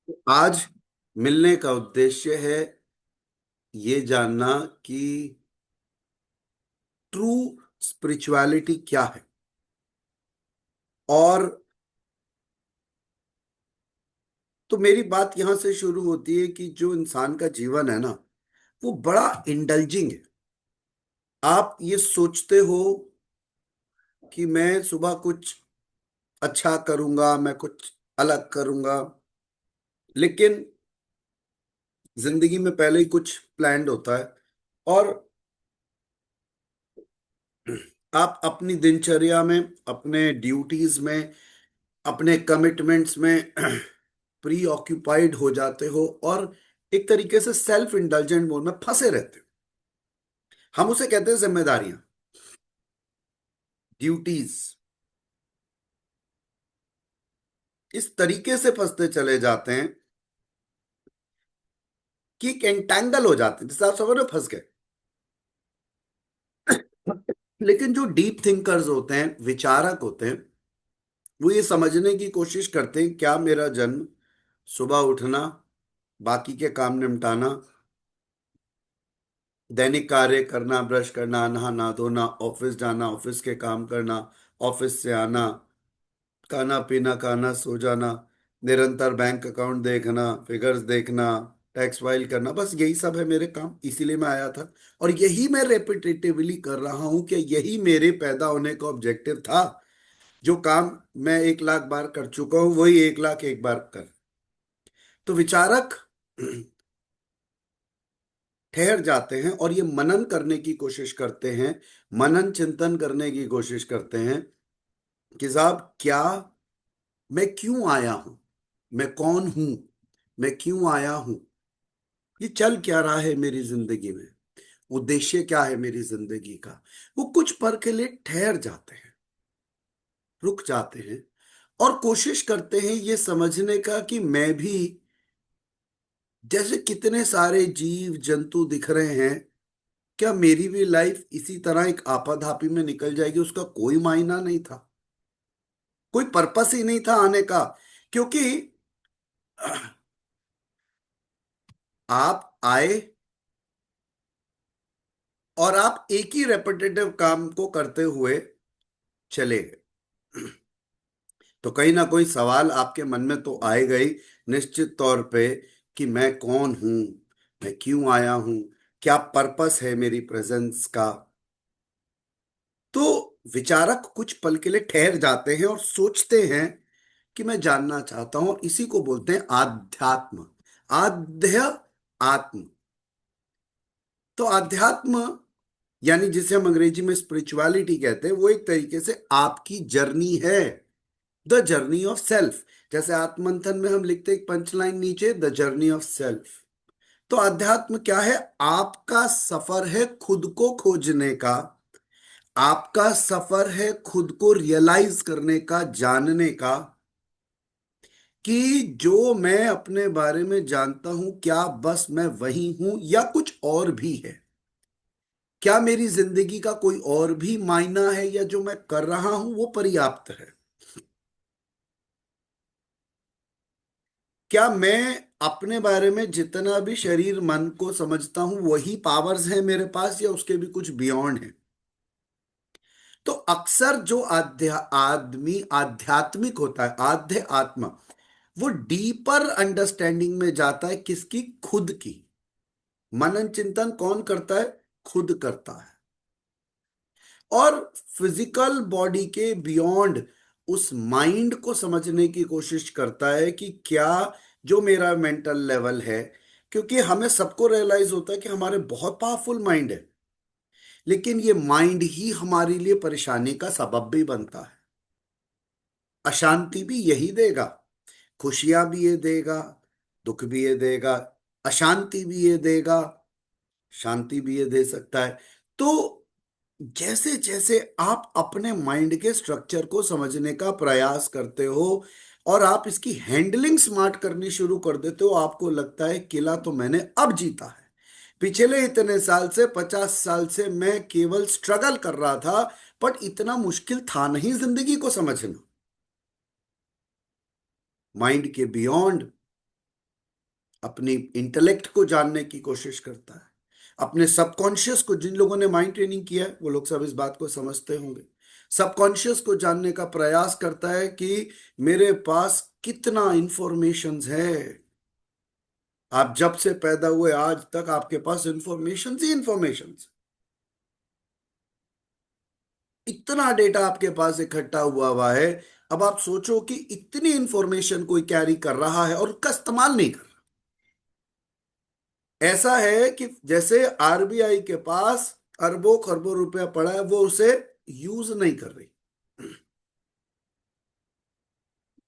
आज मिलने का उद्देश्य है ये जानना कि ट्रू स्पिरिचुअलिटी क्या है। और तो मेरी बात यहां से शुरू होती है कि जो इंसान का जीवन है ना, वो बड़ा इंडल्जिंग है। आप ये सोचते हो कि मैं सुबह कुछ अच्छा करूंगा, मैं कुछ अलग करूंगा, लेकिन जिंदगी में पहले ही कुछ प्लान्ड होता है। और आप अपनी दिनचर्या में, अपने ड्यूटीज में, अपने कमिटमेंट्स में प्री ऑक्यूपाइड हो जाते हो और एक तरीके से सेल्फ इंडल्जेंट मोड में फंसे रहते हो। हम उसे कहते हैं जिम्मेदारियां, ड्यूटीज। इस तरीके से फंसते चले जाते हैं कि एक एंटेंगल हो जाते हैं, जैसे आप समझ रहे हो, फंस गए। लेकिन जो डीप थिंकर्स होते हैं, विचारक होते हैं, वो ये समझने की कोशिश करते हैं क्या मेरा जन्म सुबह उठना, बाकी के काम निपटाना, दैनिक कार्य करना, ब्रश करना, नहाना धोना, ऑफिस जाना, ऑफिस के काम करना, ऑफिस से आना, खाना पीना, खाना, सो जाना, निरंतर बैंक अकाउंट देखना, फिगर्स देखना, टैक्स फाइल करना, बस यही सब है मेरे काम, इसीलिए मैं आया था। और यही मैं रेपिटेटिवली कर रहा हूं कि यही मेरे पैदा होने का ऑब्जेक्टिव था। जो काम मैं 1 लाख बार कर चुका हूं, वही 1 लाख 1 बार कर। तो विचारक ठहर जाते हैं और ये मनन करने की कोशिश करते हैं, मनन चिंतन करने की कोशिश करते हैं कि साहब क्या, मैं क्यों आया हूं, मैं कौन हूं, मैं क्यों आया हूं, ये चल क्या रहा है मेरी जिंदगी में, उद्देश्य क्या है मेरी जिंदगी का। वो कुछ पल के लिए ठहर जाते हैं, रुक जाते हैं और कोशिश करते हैं ये समझने का कि मैं भी, जैसे कितने सारे जीव जंतु दिख रहे हैं, क्या मेरी भी लाइफ इसी तरह एक आपाधापी में निकल जाएगी। उसका कोई मायना नहीं था, कोई पर्पस ही नहीं था आने का। क्योंकि आप आए और आप एक ही रेपिटेटिव काम को करते हुए चले गए। तो कहीं ना कोई सवाल आपके मन में तो आएगा ही, निश्चित तौर पे, कि मैं कौन हूं, मैं क्यों आया हूं, क्या पर्पस है मेरी प्रेजेंस का। तो विचारक कुछ पल के लिए ठहर जाते हैं और सोचते हैं कि मैं जानना चाहता हूं, और इसी को बोलते हैं आध्यात्म। आध्य, आत्म। तो आध्यात्म यानी जिसे हम अंग्रेजी में स्पिरिचुअलिटी कहते हैं, वो एक तरीके से आपकी जर्नी है, द जर्नी ऑफ सेल्फ। जैसे आत्ममंथन में हम लिखते हैं एक पंचलाइन नीचे, द जर्नी ऑफ सेल्फ। तो अध्यात्म क्या है? आपका सफर है खुद को खोजने का, आपका सफर है खुद को रियलाइज करने का, जानने का, कि जो मैं अपने बारे में जानता हूं क्या बस मैं वही हूं या कुछ और भी है। क्या मेरी जिंदगी का कोई और भी मायना है, या जो मैं कर रहा हूं वो पर्याप्त है। क्या मैं अपने बारे में जितना भी शरीर मन को समझता हूं वही पावर्स हैं मेरे पास, या उसके भी कुछ बियॉन्ड है। तो अक्सर जो आदमी आध्यात्मिक होता है, आध्य आत्मा, वो डीपर अंडरस्टैंडिंग में जाता है। किसकी? खुद की। मनन चिंतन कौन करता है? खुद करता है। और फिजिकल बॉडी के बियॉन्ड उस माइंड को समझने की कोशिश करता है कि क्या जो मेरा मेंटल लेवल है। क्योंकि हमें सबको रियलाइज होता है कि हमारे बहुत पावरफुल माइंड है, लेकिन ये माइंड ही हमारे लिए परेशानी का सबब भी बनता है। अशांति भी यही देगा, खुशियां भी ये देगा, दुख भी ये देगा, अशांति भी ये देगा, शांति भी ये दे सकता है। तो जैसे जैसे आप अपने माइंड के स्ट्रक्चर को समझने का प्रयास करते हो और आप इसकी हैंडलिंग स्मार्ट करनी शुरू कर देते हो, आपको लगता है किला तो मैंने अब जीता है। पिछले इतने साल से, 50 साल से मैं केवल स्ट्रगल कर रहा था, बट इतना मुश्किल था नहीं जिंदगी को समझना। माइंड के बियॉन्ड अपनी इंटेलेक्ट को जानने की कोशिश करता है, अपने सबकॉन्शियस को, जिन लोगों ने माइंड ट्रेनिंग किया है वो लोग सब इस बात को समझते होंगे, सबकॉन्शियस को जानने का प्रयास करता है कि मेरे पास कितना इंफॉर्मेशंस है। आप जब से पैदा हुए आज तक आपके पास इंफॉर्मेशन ही इंफॉर्मेशन, इतना डेटा आपके पास इकट्ठा हुआ है। अब आप सोचो कि इतनी इंफॉर्मेशन कोई कैरी कर रहा है और उसका इस्तेमाल नहीं कर रहा। ऐसा है कि जैसे आरबीआई के पास अरबों खरबों रुपया पड़ा है, वो उसे यूज नहीं कर रही।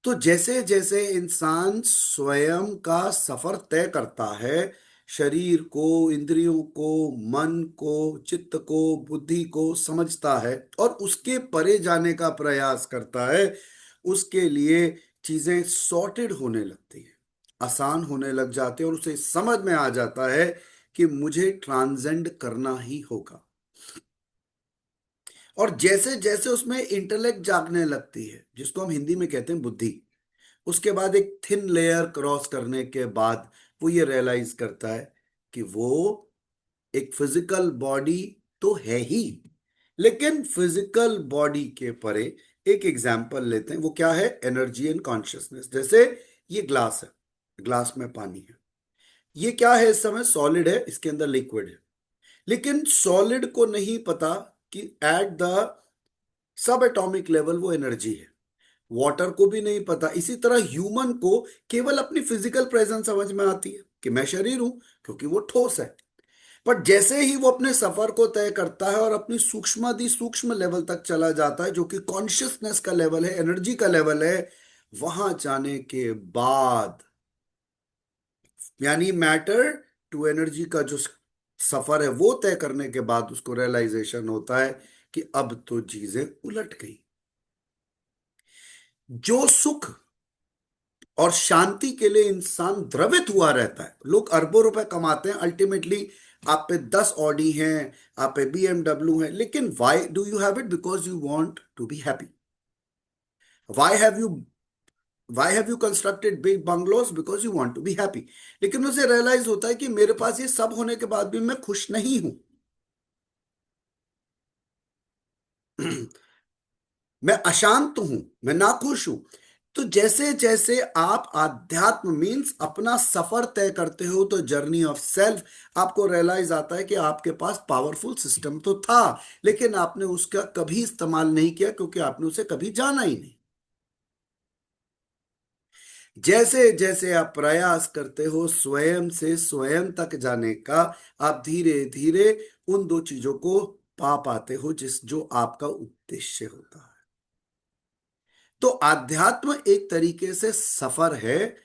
तो जैसे जैसे इंसान स्वयं का सफर तय करता है, शरीर को, इंद्रियों को, मन को, चित्त को, बुद्धि को समझता है और उसके परे जाने का प्रयास करता है, उसके लिए चीजें सॉर्टेड होने लगती है, आसान होने लग जाती है और उसे समझ में आ जाता है कि मुझे ट्रांसेंड करना ही होगा। और जैसे जैसे उसमें इंटेलेक्ट जागने लगती है, जिसको हम हिंदी में कहते हैं बुद्धि, उसके बाद एक थिन लेयर क्रॉस करने के बाद वो ये रियलाइज करता है कि वो एक फिजिकल बॉडी तो है ही, लेकिन फिजिकल बॉडी के परे एक एग्जाम्पल लेते हैं, वो क्या है, एनर्जी एंड कॉन्शियसनेस। जैसे ये ग्लास है, ग्लास में पानी है, ये क्या है, इस समय सॉलिड है, इसके अंदर लिक्विड है, लेकिन सॉलिड को नहीं पता कि at the sub atomic level वो एनर्जी है। वाटर को भी नहीं पता। इसी तरह ह्यूमन को केवल अपनी फिजिकल प्रेजेंस समझ में आती है कि मैं शरीर हूं, क्योंकि वो ठोस है। पर जैसे ही वो अपने सफर को तय करता है और अपनी सूक्ष्माति सूक्ष्म लेवल तक चला जाता है, जो कि कॉन्शियसनेस का लेवल है, एनर्जी का लेवल है, वहां जाने के बाद, यानी मैटर टू एनर्जी का जो सफर है वो तय करने के बाद उसको रियलाइजेशन होता है कि अब तो चीजें उलट गई। जो सुख और शांति के लिए इंसान द्रवित हुआ रहता है, लोग अरबों रुपए कमाते हैं, अल्टीमेटली आप पे 10 ऑडी हैं, आप पे बीएमडब्ल्यू है, लेकिन why do you have it? Because you want to be happy. Why have you why have you constructed big bungalows? Because you want to be happy. लेकिन मुझे रियलाइज होता है कि मेरे पास ये सब होने के बाद भी मैं खुश नहीं हूं। मैं अशांत हूं, मैं नाखुश हूं। तो जैसे जैसे आप आध्यात्म मीन्स अपना सफर तय करते हो, तो जर्नी ऑफ सेल्फ, आपको रियलाइज आता है कि आपके पास पावरफुल सिस्टम तो था, लेकिन आपने उसका कभी इस्तेमाल नहीं किया, क्योंकि आपने उसे कभी जाना ही नहीं। जैसे जैसे आप प्रयास करते हो स्वयं से स्वयं तक जाने का, आप धीरे धीरे उन दो चीजों को पा पाते हो जिस जो आपका उद्देश्य होता है। तो आध्यात्म एक तरीके से सफर है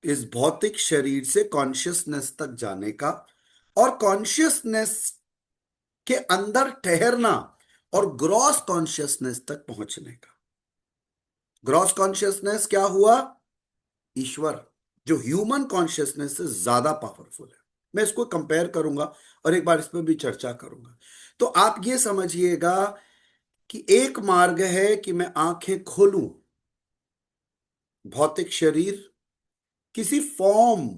इस भौतिक शरीर से कॉन्शियसनेस तक जाने का, और कॉन्शियसनेस के अंदर ठहरना और ग्रॉस कॉन्शियसनेस तक पहुंचने का। ग्रॉस कॉन्शियसनेस क्या हुआ? ईश्वर, जो ह्यूमन कॉन्शियसनेस से ज्यादा पावरफुल है। मैं इसको कंपेयर करूंगा और एक बार इस पर भी चर्चा करूंगा। तो आप ये समझिएगा कि एक मार्ग है कि मैं आंखें खोलूं, भौतिक शरीर किसी फॉर्म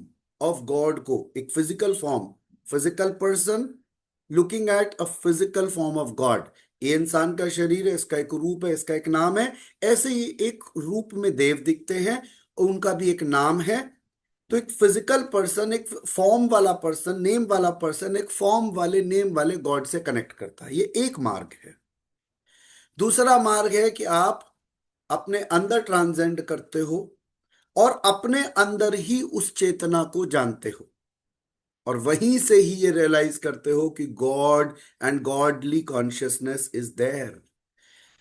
ऑफ गॉड को, एक physical form, physical person looking at a physical form of God. ये इंसान का शरीर है, इसका एक रूप है, इसका एक नाम है। ऐसे ही एक रूप में देव दिखते हैं और उनका भी एक नाम है। तो एक फिजिकल पर्सन, एक फॉर्म वाला पर्सन, नेम वाला पर्सन, एक फॉर्म वाले नेम वाले गॉड से कनेक्ट करता है। ये एक मार्ग है। दूसरा मार्ग है कि आप अपने अंदर ट्रांसेंड करते हो और अपने अंदर ही उस चेतना को जानते हो, और वहीं से ही ये रियलाइज करते हो कि God and godly consciousness is there.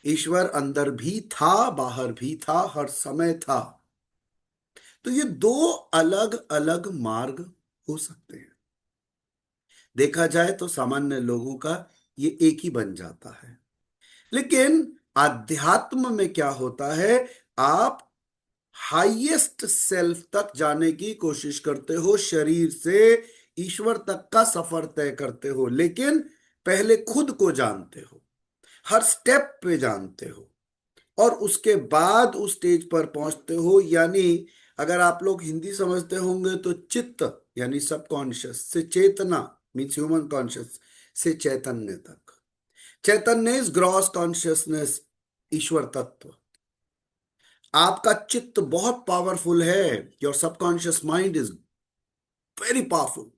ईश्वर अंदर भी था, बाहर भी था, हर समय था। तो ये दो अलग अलग मार्ग हो सकते हैं। देखा जाए तो सामान्य लोगों का ये एक ही बन जाता है। लेकिन आध्यात्म में क्या होता है, आप हाईएस्ट सेल्फ तक जाने की कोशिश करते हो, शरीर से ईश्वर तक का सफर तय करते हो, लेकिन पहले खुद को जानते हो, हर स्टेप पे जानते हो, और उसके बाद उस स्टेज पर पहुंचते हो, यानी अगर आप लोग हिंदी समझते होंगे तो चित्त यानी सबकॉन्शियस से चेतना मीन्स ह्यूमन कॉन्शियस से चैतन्य तक। चैतन्य इज ग्रॉस कॉन्शियसनेस, ईश्वर तत्व। आपका चित्त बहुत पावरफुल है, your subconscious mind is very powerful.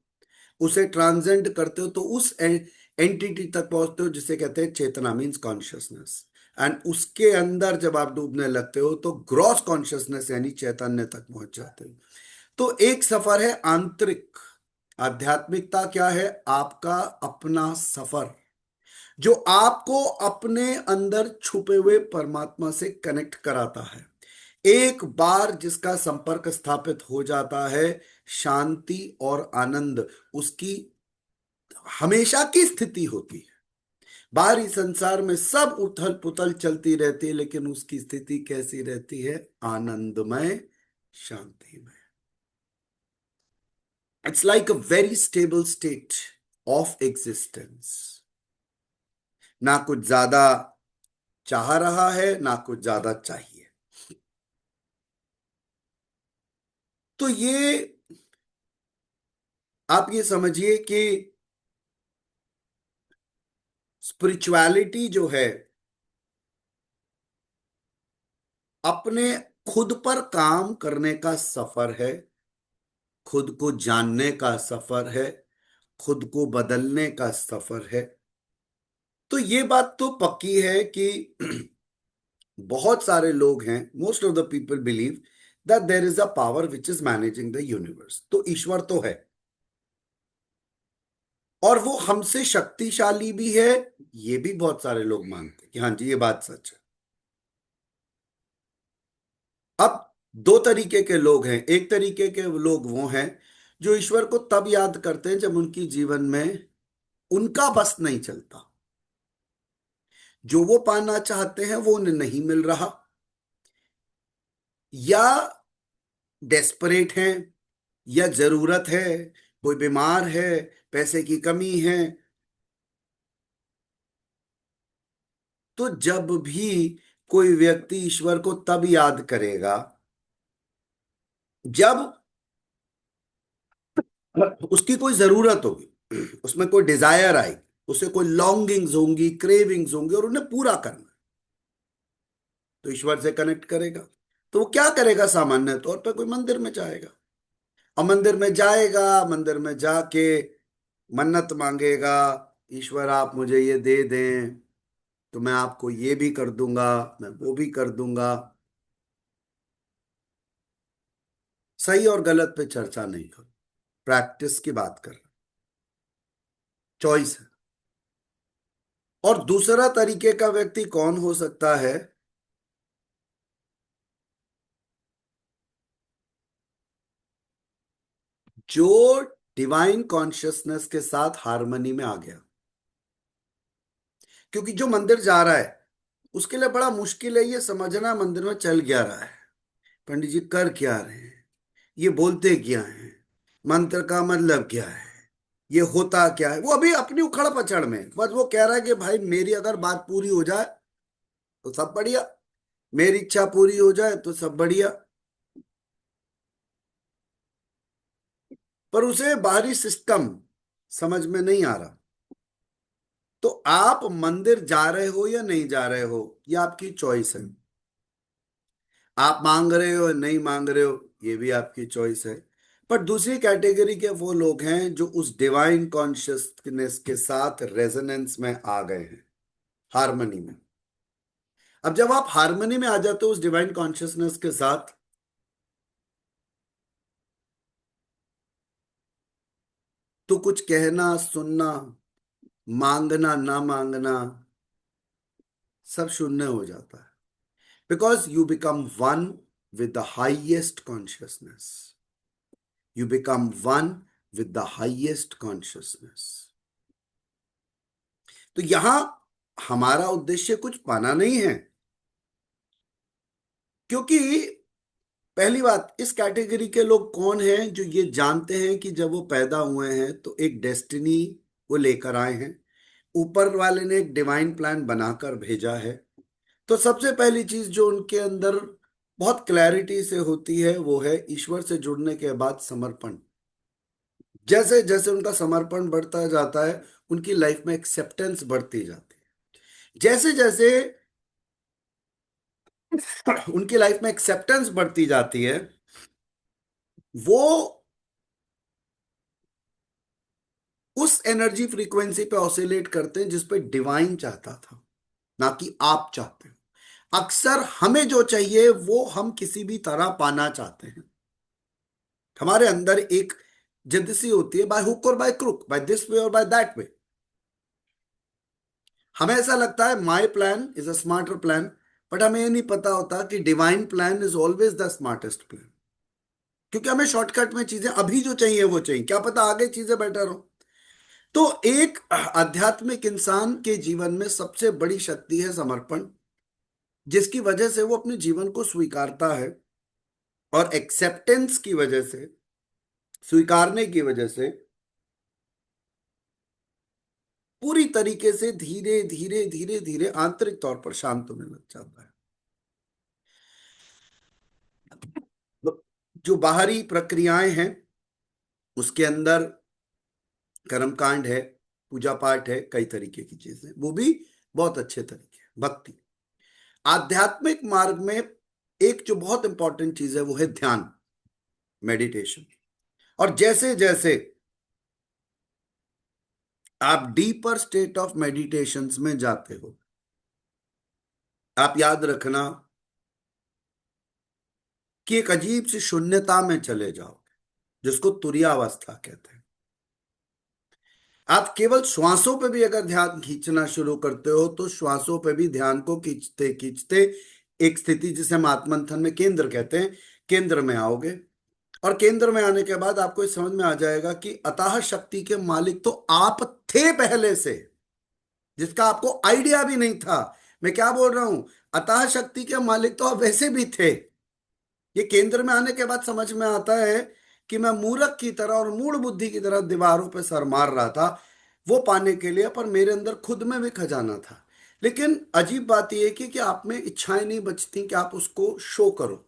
उसे ट्रांसेंड करते हो तो उस एंटिटी तक पहुंचते हो जिसे कहते हैं चेतना मीन्स कॉन्शियसनेस। एंड उसके अंदर जब आप डूबने लगते हो तो ग्रॉस कॉन्शियसनेस यानी चैतन्य तक पहुंच जाते हो। तो एक सफर है आंतरिक। आध्यात्मिकता क्या है? आपका अपना सफर जो आपको अपने अंदर छुपे हुए परमात्मा से कनेक्ट कराता है। एक बार जिसका संपर्क स्थापित हो जाता है, शांति और आनंद उसकी हमेशा की स्थिति होती है। बाहरी संसार में सब उथल पुथल चलती रहती है, लेकिन उसकी स्थिति कैसी रहती है? आनंदमय, शांतिमय। It's like a very stable state of existence. ना कुछ ज्यादा चाह रहा है, ना कुछ ज्यादा चाहिए। तो ये आप ये समझिए कि स्पिरिचुअलिटी जो है अपने खुद पर काम करने का सफर है, खुद को जानने का सफर है, खुद को बदलने का सफर है। तो ये बात तो पक्की है कि बहुत सारे लोग हैं, most of the people believe that there is a power which is managing the universe. तो ईश्वर तो है और वो हमसे शक्तिशाली भी है। ये भी बहुत सारे लोग मानते हैं कि हाँ जी ये बात सच है। अब दो तरीके के लोग हैं। एक तरीके के लोग वो हैं जो ईश्वर को तब याद करते हैं जब उनकी जीवन में उनका बस नहीं चलता, जो वो पाना चाहते हैं वो उन्हें नहीं मिल रहा, या डेस्परेट हैं, या जरूरत है, कोई बीमार है, पैसे की कमी है। तो जब भी कोई व्यक्ति ईश्वर को तब याद करेगा जब उसकी कोई जरूरत होगी, उसमें कोई डिजायर आएगी, उसे कोई लॉन्गिंग्स होंगी, क्रेविंग्स होंगी और उन्हें पूरा करना है, तो ईश्वर से कनेक्ट करेगा। तो वो क्या करेगा? सामान्य तौर पर कोई मंदिर में जाएगा, और मंदिर में जाएगा, मंदिर में जाके मन्नत मांगेगा, ईश्वर आप मुझे ये दे दें तो मैं आपको ये भी कर दूंगा, मैं वो भी कर दूंगा। सही और गलत पे चर्चा नहीं करो, प्रैक्टिस की बात कर, चॉइस है। और दूसरा तरीके का व्यक्ति कौन हो सकता है? जो डिवाइन कॉन्शियसनेस के साथ हार्मनी में आ गया। क्योंकि जो मंदिर जा रहा है उसके लिए बड़ा मुश्किल है ये समझना मंदिर में चल क्या रहा है, पंडित जी कर क्या रहे हैं, ये बोलते क्या हैं, मंत्र का मतलब क्या है, ये होता क्या है। वो अभी अपनी उखड़ पचड़ में, बस वो कह रहा है कि भाई मेरी अगर बात पूरी हो जाए तो सब बढ़िया, मेरी इच्छा पूरी हो जाए तो सब बढ़िया। पर उसे बाहरी सिस्टम समझ में नहीं आ रहा। तो आप मंदिर जा रहे हो या नहीं जा रहे हो, ये आपकी चॉइस है। आप मांग रहे हो या नहीं मांग रहे हो, ये भी आपकी चॉइस है। पर दूसरी कैटेगरी के वो लोग हैं जो उस डिवाइन कॉन्शियसनेस के साथ रेजोनेंस में आ गए हैं, हार्मनी में। अब जब आप हार्मनी में आ जाते हो उस डिवाइन कॉन्शियसनेस के साथ, तो कुछ कहना सुनना, मांगना ना मांगना सब शून्य हो जाता है। Because you become one with the highest consciousness, you become one with the highest consciousness. तो यहां हमारा उद्देश्य कुछ पाना नहीं है, क्योंकि पहली बात, इस कैटेगरी के लोग कौन हैं जो ये जानते हैं कि जब वो पैदा हुए हैं तो एक डेस्टिनी वो लेकर आए हैं, ऊपर वाले ने एक डिवाइन प्लान बनाकर भेजा है। तो सबसे पहली चीज जो उनके अंदर बहुत क्लैरिटी से होती है, वो है ईश्वर से जुड़ने के बाद समर्पण। जैसे जैसे उनका समर्पण बढ़ता जाता है, उनकी लाइफ में एक्सेप्टेंस बढ़ती जाती है। जैसे जैसे उनकी लाइफ में एक्सेप्टेंस बढ़ती जाती है, वो उस एनर्जी फ्रीक्वेंसी पे ऑसिलेट करते हैं जिस पे डिवाइन चाहता था, ना कि आप चाहते हो। अक्सर हमें जो चाहिए वो हम किसी भी तरह पाना चाहते हैं। हमारे अंदर एक जिद सी होती है, बाय हुक और by crook, by this way और बाय दैट वे। हमें ऐसा लगता है my plan is a smarter plan, but हमें ये नहीं पता होता कि divine plan is always the smartest plan. क्योंकि हमें शॉर्टकट में चीजें अभी जो चाहिए वो चाहिए, क्या पता आगे चीजें बेटर हो। तो एक आध्यात्मिक इंसान के जीवन में सबसे बड़ी शक्ति है समर्पण, जिसकी वजह से वो अपने जीवन को स्वीकारता है, और एक्सेप्टेंस की वजह से, स्वीकारने की वजह से पूरी तरीके से धीरे धीरे धीरे धीरे आंतरिक तौर पर शांत होने लग जाता है। तो जो बाहरी प्रक्रियाएं हैं उसके अंदर कर्मकांड है, पूजा पाठ है, कई तरीके की चीजें, वो भी बहुत अच्छे तरीके भक्ति। आध्यात्मिक मार्ग में एक जो बहुत इंपॉर्टेंट चीज है वो है ध्यान, मेडिटेशन। और जैसे जैसे आप डीपर स्टेट ऑफ मेडिटेशंस में जाते हो, आप याद रखना कि एक अजीब सी शून्यता में चले जाओगे, जिसको तुरीयावस्था कहते हैं। आप केवल श्वासों पे भी अगर ध्यान खींचना शुरू करते हो तो श्वासों पे भी ध्यान को खींचते खींचते एक स्थिति जिसे हम आत्मंथन में केंद्र कहते हैं, केंद्र में आओगे। और केंद्र में आने के बाद आपको इस समझ में आ जाएगा कि अतः शक्ति के मालिक तो आप थे पहले से, जिसका आपको आइडिया भी नहीं था। मैं क्या बोल रहा हूं, अतः शक्ति के मालिक तो आप वैसे भी थे। ये केंद्र में आने के बाद समझ में आता है कि मैं मूर्ख की तरह और मूढ़ बुद्धि की तरह दीवारों पे सर मार रहा था वो पाने के लिए, पर मेरे अंदर खुद में भी खजाना था। लेकिन अजीब बात यह है कि आप में इच्छाएं नहीं बचती कि आप उसको शो करो।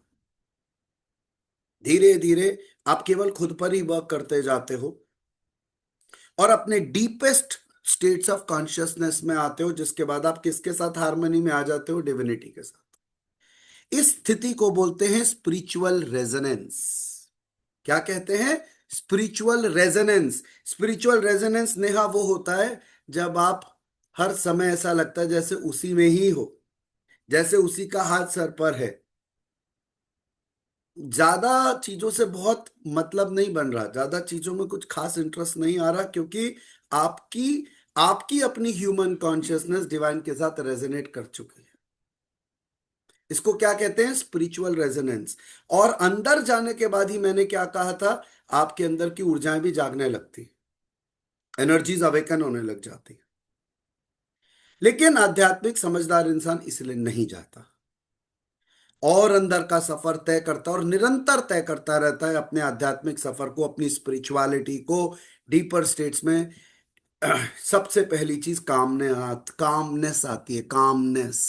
धीरे धीरे आप केवल खुद पर ही वर्क करते जाते हो और अपने डीपेस्ट स्टेट्स ऑफ कॉन्शियसनेस में आते हो, जिसके बाद आप किसके साथ हार्मनी में आ जाते हो, डिविनिटी के साथ। इस स्थिति को बोलते हैं स्पिरिचुअल रेजोनेंस। क्या कहते हैं, spiritual resonance. Spiritual resonance Neha वो होता है जब आप हर समय ऐसा लगता है जैसे उसी में ही हो, जैसे उसी का हाथ सर पर है। ज्यादा चीजों से बहुत मतलब नहीं बन रहा, ज्यादा चीजों में कुछ खास इंटरेस्ट नहीं आ रहा, क्योंकि आपकी आपकी अपनी ह्यूमन कॉन्शियसनेस डिवाइन के साथ रेजोनेट कर चुकी है। इसको क्या कहते हैं, स्पिरिचुअल रेजोनेंस। और अंदर जाने के बाद ही मैंने क्या कहा था, आपके अंदर की ऊर्जाएं भी जागने लगती, एनर्जीज अवेकन होने लग जाती। लेकिन आध्यात्मिक समझदार इंसान इसलिए नहीं जाता, और अंदर का सफर तय करता है और निरंतर तय करता रहता है अपने आध्यात्मिक सफर को, अपनी स्पिरिचुअलिटी को, डीपर स्टेट्स में। सबसे पहली चीज कामनेस आती है, कामनेस।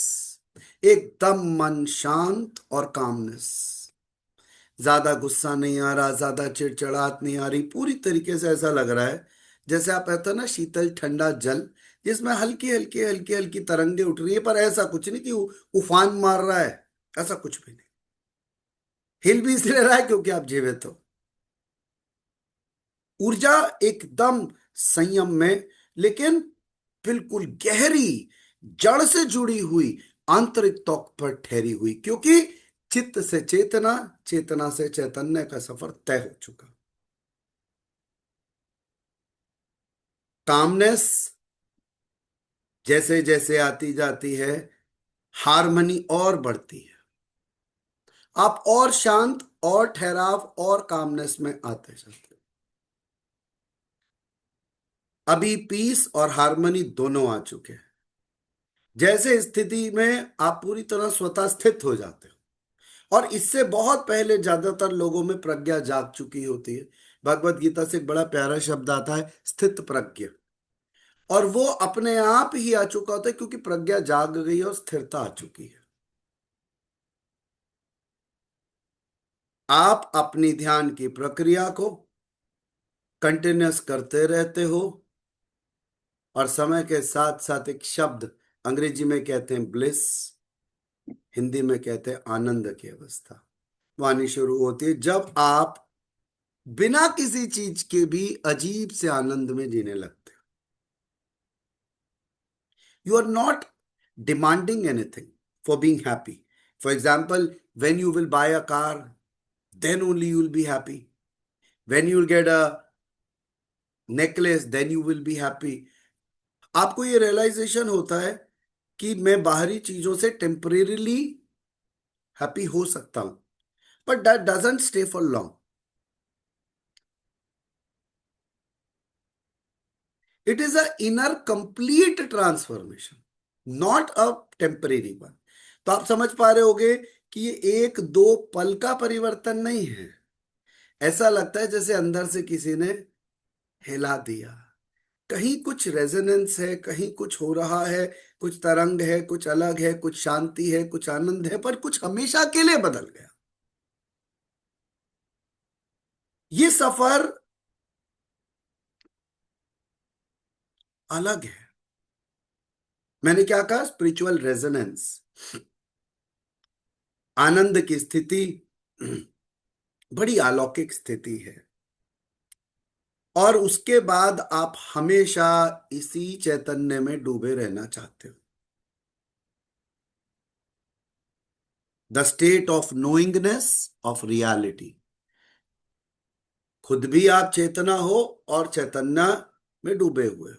एकदम मन शांत और कामनेस। ज्यादा गुस्सा नहीं आ रहा, ज्यादा चिड़चिड़ाहट नहीं आ रही, पूरी तरीके से ऐसा लग रहा है जैसे आप कहते हो ना शीतल ठंडा जल, जिसमें हल्की हल्की हल्की हल्की तरंगे उठ रही है, पर ऐसा कुछ नहीं कि उफान मार रहा है, ऐसा कुछ भी नहीं। हिल भी इसलिए रहा है क्योंकि आप जीवित हो। ऊर्जा एकदम संयम में, लेकिन बिल्कुल गहरी, जड़ से जुड़ी हुई, आंतरिक तौर पर ठहरी हुई, क्योंकि चित्त से चेतना, चेतना से चैतन्य का सफर तय हो चुका। कामनेस जैसे जैसे आती जाती है, हार्मनी और बढ़ती है, आप और शांत और ठहराव और कामनेस में आते जाते हैं। अभी पीस और हार्मनी दोनों आ चुके हैं। जैसे स्थिति में आप पूरी तरह स्वतः स्थित हो जाते हो, और इससे बहुत पहले ज्यादातर लोगों में प्रज्ञा जाग चुकी होती है। भगवत गीता से एक बड़ा प्यारा शब्द आता है, स्थित प्रज्ञ। और वो अपने आप ही आ चुका होता है, क्योंकि प्रज्ञा जाग गई है और स्थिरता आ चुकी है। आप अपनी ध्यान की प्रक्रिया को कंटिन्यूस करते रहते हो, और समय के साथ साथ एक शब्द अंग्रेजी में कहते हैं ब्लिस, हिंदी में कहते हैं आनंद की अवस्था, वो आनी शुरू होती है जब आप बिना किसी चीज के भी अजीब से आनंद में जीने लगते हो। You are not demanding anything for being happy. For example, when you will buy a car, then only you will be happy. When you will get a necklace, then you will be happy. आपको ये realisation होता है कि मैं बाहरी चीजों से temporarily happy हो सकता हूं, but that doesn't stay for long. It is a inner complete transformation, not a temporary one. तो आप समझ पा रहे होगे कि ये एक दो पल का परिवर्तन नहीं है. ऐसा लगता है जैसे अंदर से किसी ने हिला दिया, कहीं कुछ रेजोनेंस है, कहीं कुछ हो रहा है, कुछ तरंग है, कुछ अलग है, कुछ शांति है, कुछ आनंद है, पर कुछ हमेशा के लिए बदल गया. ये सफर अलग है. मैंने क्या कहा? स्पिरिचुअल रेजोनेंस, आनंद की स्थिति बड़ी अलौकिक स्थिति है. और उसके बाद आप हमेशा इसी चैतन्य में डूबे रहना चाहते हो. The state of knowingness of reality. खुद भी आप चेतना हो और चैतन्य में डूबे हुए हो.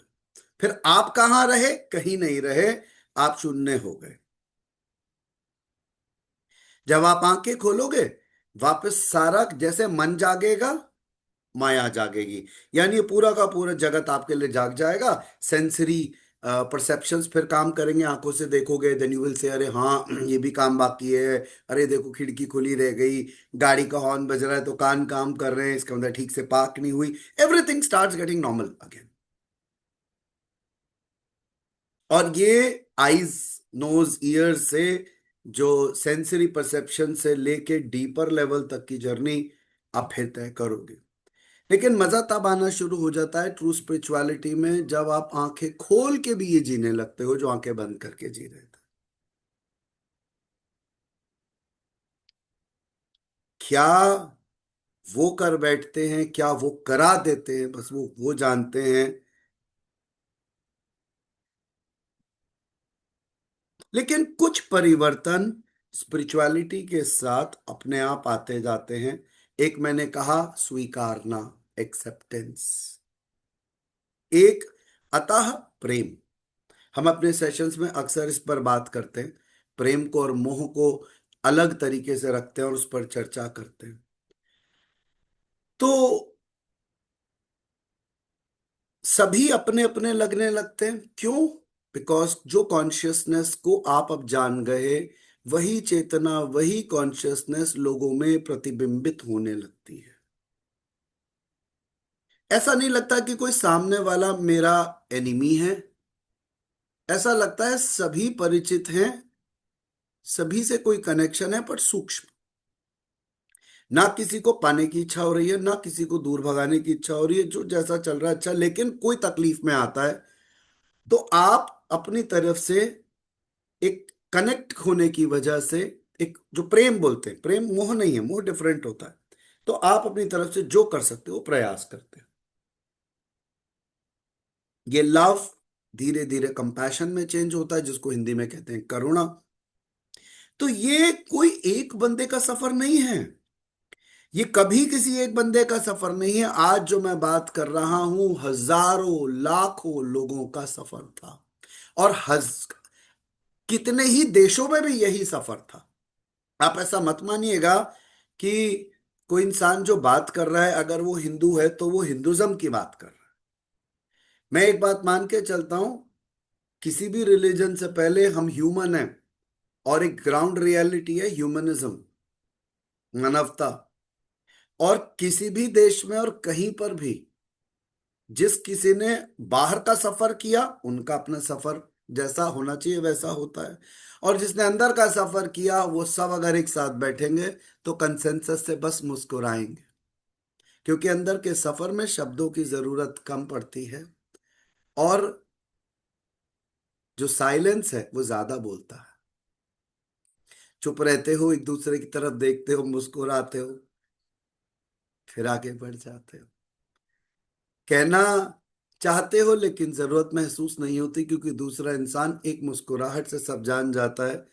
फिर आप कहाँ रहे? कहीं नहीं रहे, आप शून्य हो गए. जब आप आंखें खोलोगे, वापस सारा जैसे मन जागेगा, माया जागेगी. यानी ये पूरा का पूरा जगत आपके लिए जाग जाएगा. सेंसरी परसेप्शंस फिर काम करेंगे. आंखों से देखोगे, देन यू विल से अरे हाँ ये भी काम बाकी है, अरे देखो खिड़की खुली रह गई, गाड़ी का हॉर्न बज रहा है तो कान काम कर रहे हैं, इसका मतलब ठीक से पार्क नहीं हुई. Everything starts getting normal again. और ये आईज, नोज, ईयर से जो सेंसरी परसेप्शन से लेके डीपर लेवल तक की जर्नी आप फिर तय करोगे. लेकिन मजा तब आना शुरू हो जाता है ट्रू स्पिरिचुअलिटी में, जब आप आंखें खोल के भी ये जीने लगते हो जो आंखें बंद करके जी रहे थे. क्या वो कर बैठते हैं, क्या वो करा देते हैं, बस वो जानते हैं. लेकिन कुछ परिवर्तन स्पिरिचुअलिटी के साथ अपने आप आते जाते हैं. एक मैंने कहा स्वीकारना, एक्सेप्टेंस. एक अतः प्रेम. हम अपने सेशंस में अक्सर इस पर बात करते हैं, प्रेम को और मोह को अलग तरीके से रखते हैं और उस पर चर्चा करते हैं. तो सभी अपने अपने लगने लगते हैं. क्यों? बिकॉज जो कॉन्शियसनेस को आप अब जान गए, वही चेतना, वही कॉन्शियसनेस लोगों में प्रतिबिंबित होने लगती है. ऐसा नहीं लगता कि कोई सामने वाला मेरा एनिमी है. ऐसा लगता है सभी परिचित हैं, सभी से कोई कनेक्शन है, पर सूक्ष्म. ना किसी को पाने की इच्छा हो रही है, ना किसी को दूर भगाने की इच्छा हो रही है. जो जैसा चल रहा है अच्छा, लेकिन कोई तकलीफ में आता है तो आप अपनी तरफ से एक कनेक्ट होने की वजह से, एक जो प्रेम बोलते हैं, प्रेम मोह नहीं है, मोह डिफरेंट होता है. तो आप अपनी तरफ से जो कर सकते हो प्रयास करते हैं. ये लव धीरे धीरे कंपैशन में चेंज होता है, जिसको हिंदी में कहते हैं करुणा. तो ये कोई एक बंदे का सफर नहीं है. ये कभी किसी एक बंदे का सफर नहीं है. आज जो मैं बात कर रहा हूं, हजारों लाखों लोगों का सफर था. और कितने ही देशों में भी यही सफर था. आप ऐसा मत मानिएगा कि कोई इंसान जो बात कर रहा है, अगर वो हिंदू है तो वो हिंदुज्म की बात कर रहा है. मैं एक बात मान के चलता हूं, किसी भी रिलीजन से पहले हम ह्यूमन हैं. और एक ग्राउंड रियलिटी है ह्यूमनिज्म, मानवता. और किसी भी देश में और कहीं पर भी जिस किसी ने बाहर का सफर किया, उनका अपना सफर जैसा होना चाहिए वैसा होता है। और जिसने अंदर का सफर किया वो सब अगर एक साथ बैठेंगे तो कंसेंसस से बस मुस्कुराएंगे, क्योंकि अंदर के सफर में शब्दों की जरूरत कम पड़ती है, और जो साइलेंस है वो ज्यादा बोलता है। चुप रहते हो, एक दूसरे की तरफ देखते हो, मुस्कुराते हो, फिर आगे बढ़ जाते हो। कहना चाहते हो लेकिन जरूरत महसूस नहीं होती, क्योंकि दूसरा इंसान एक मुस्कुराहट से सब जान जाता है।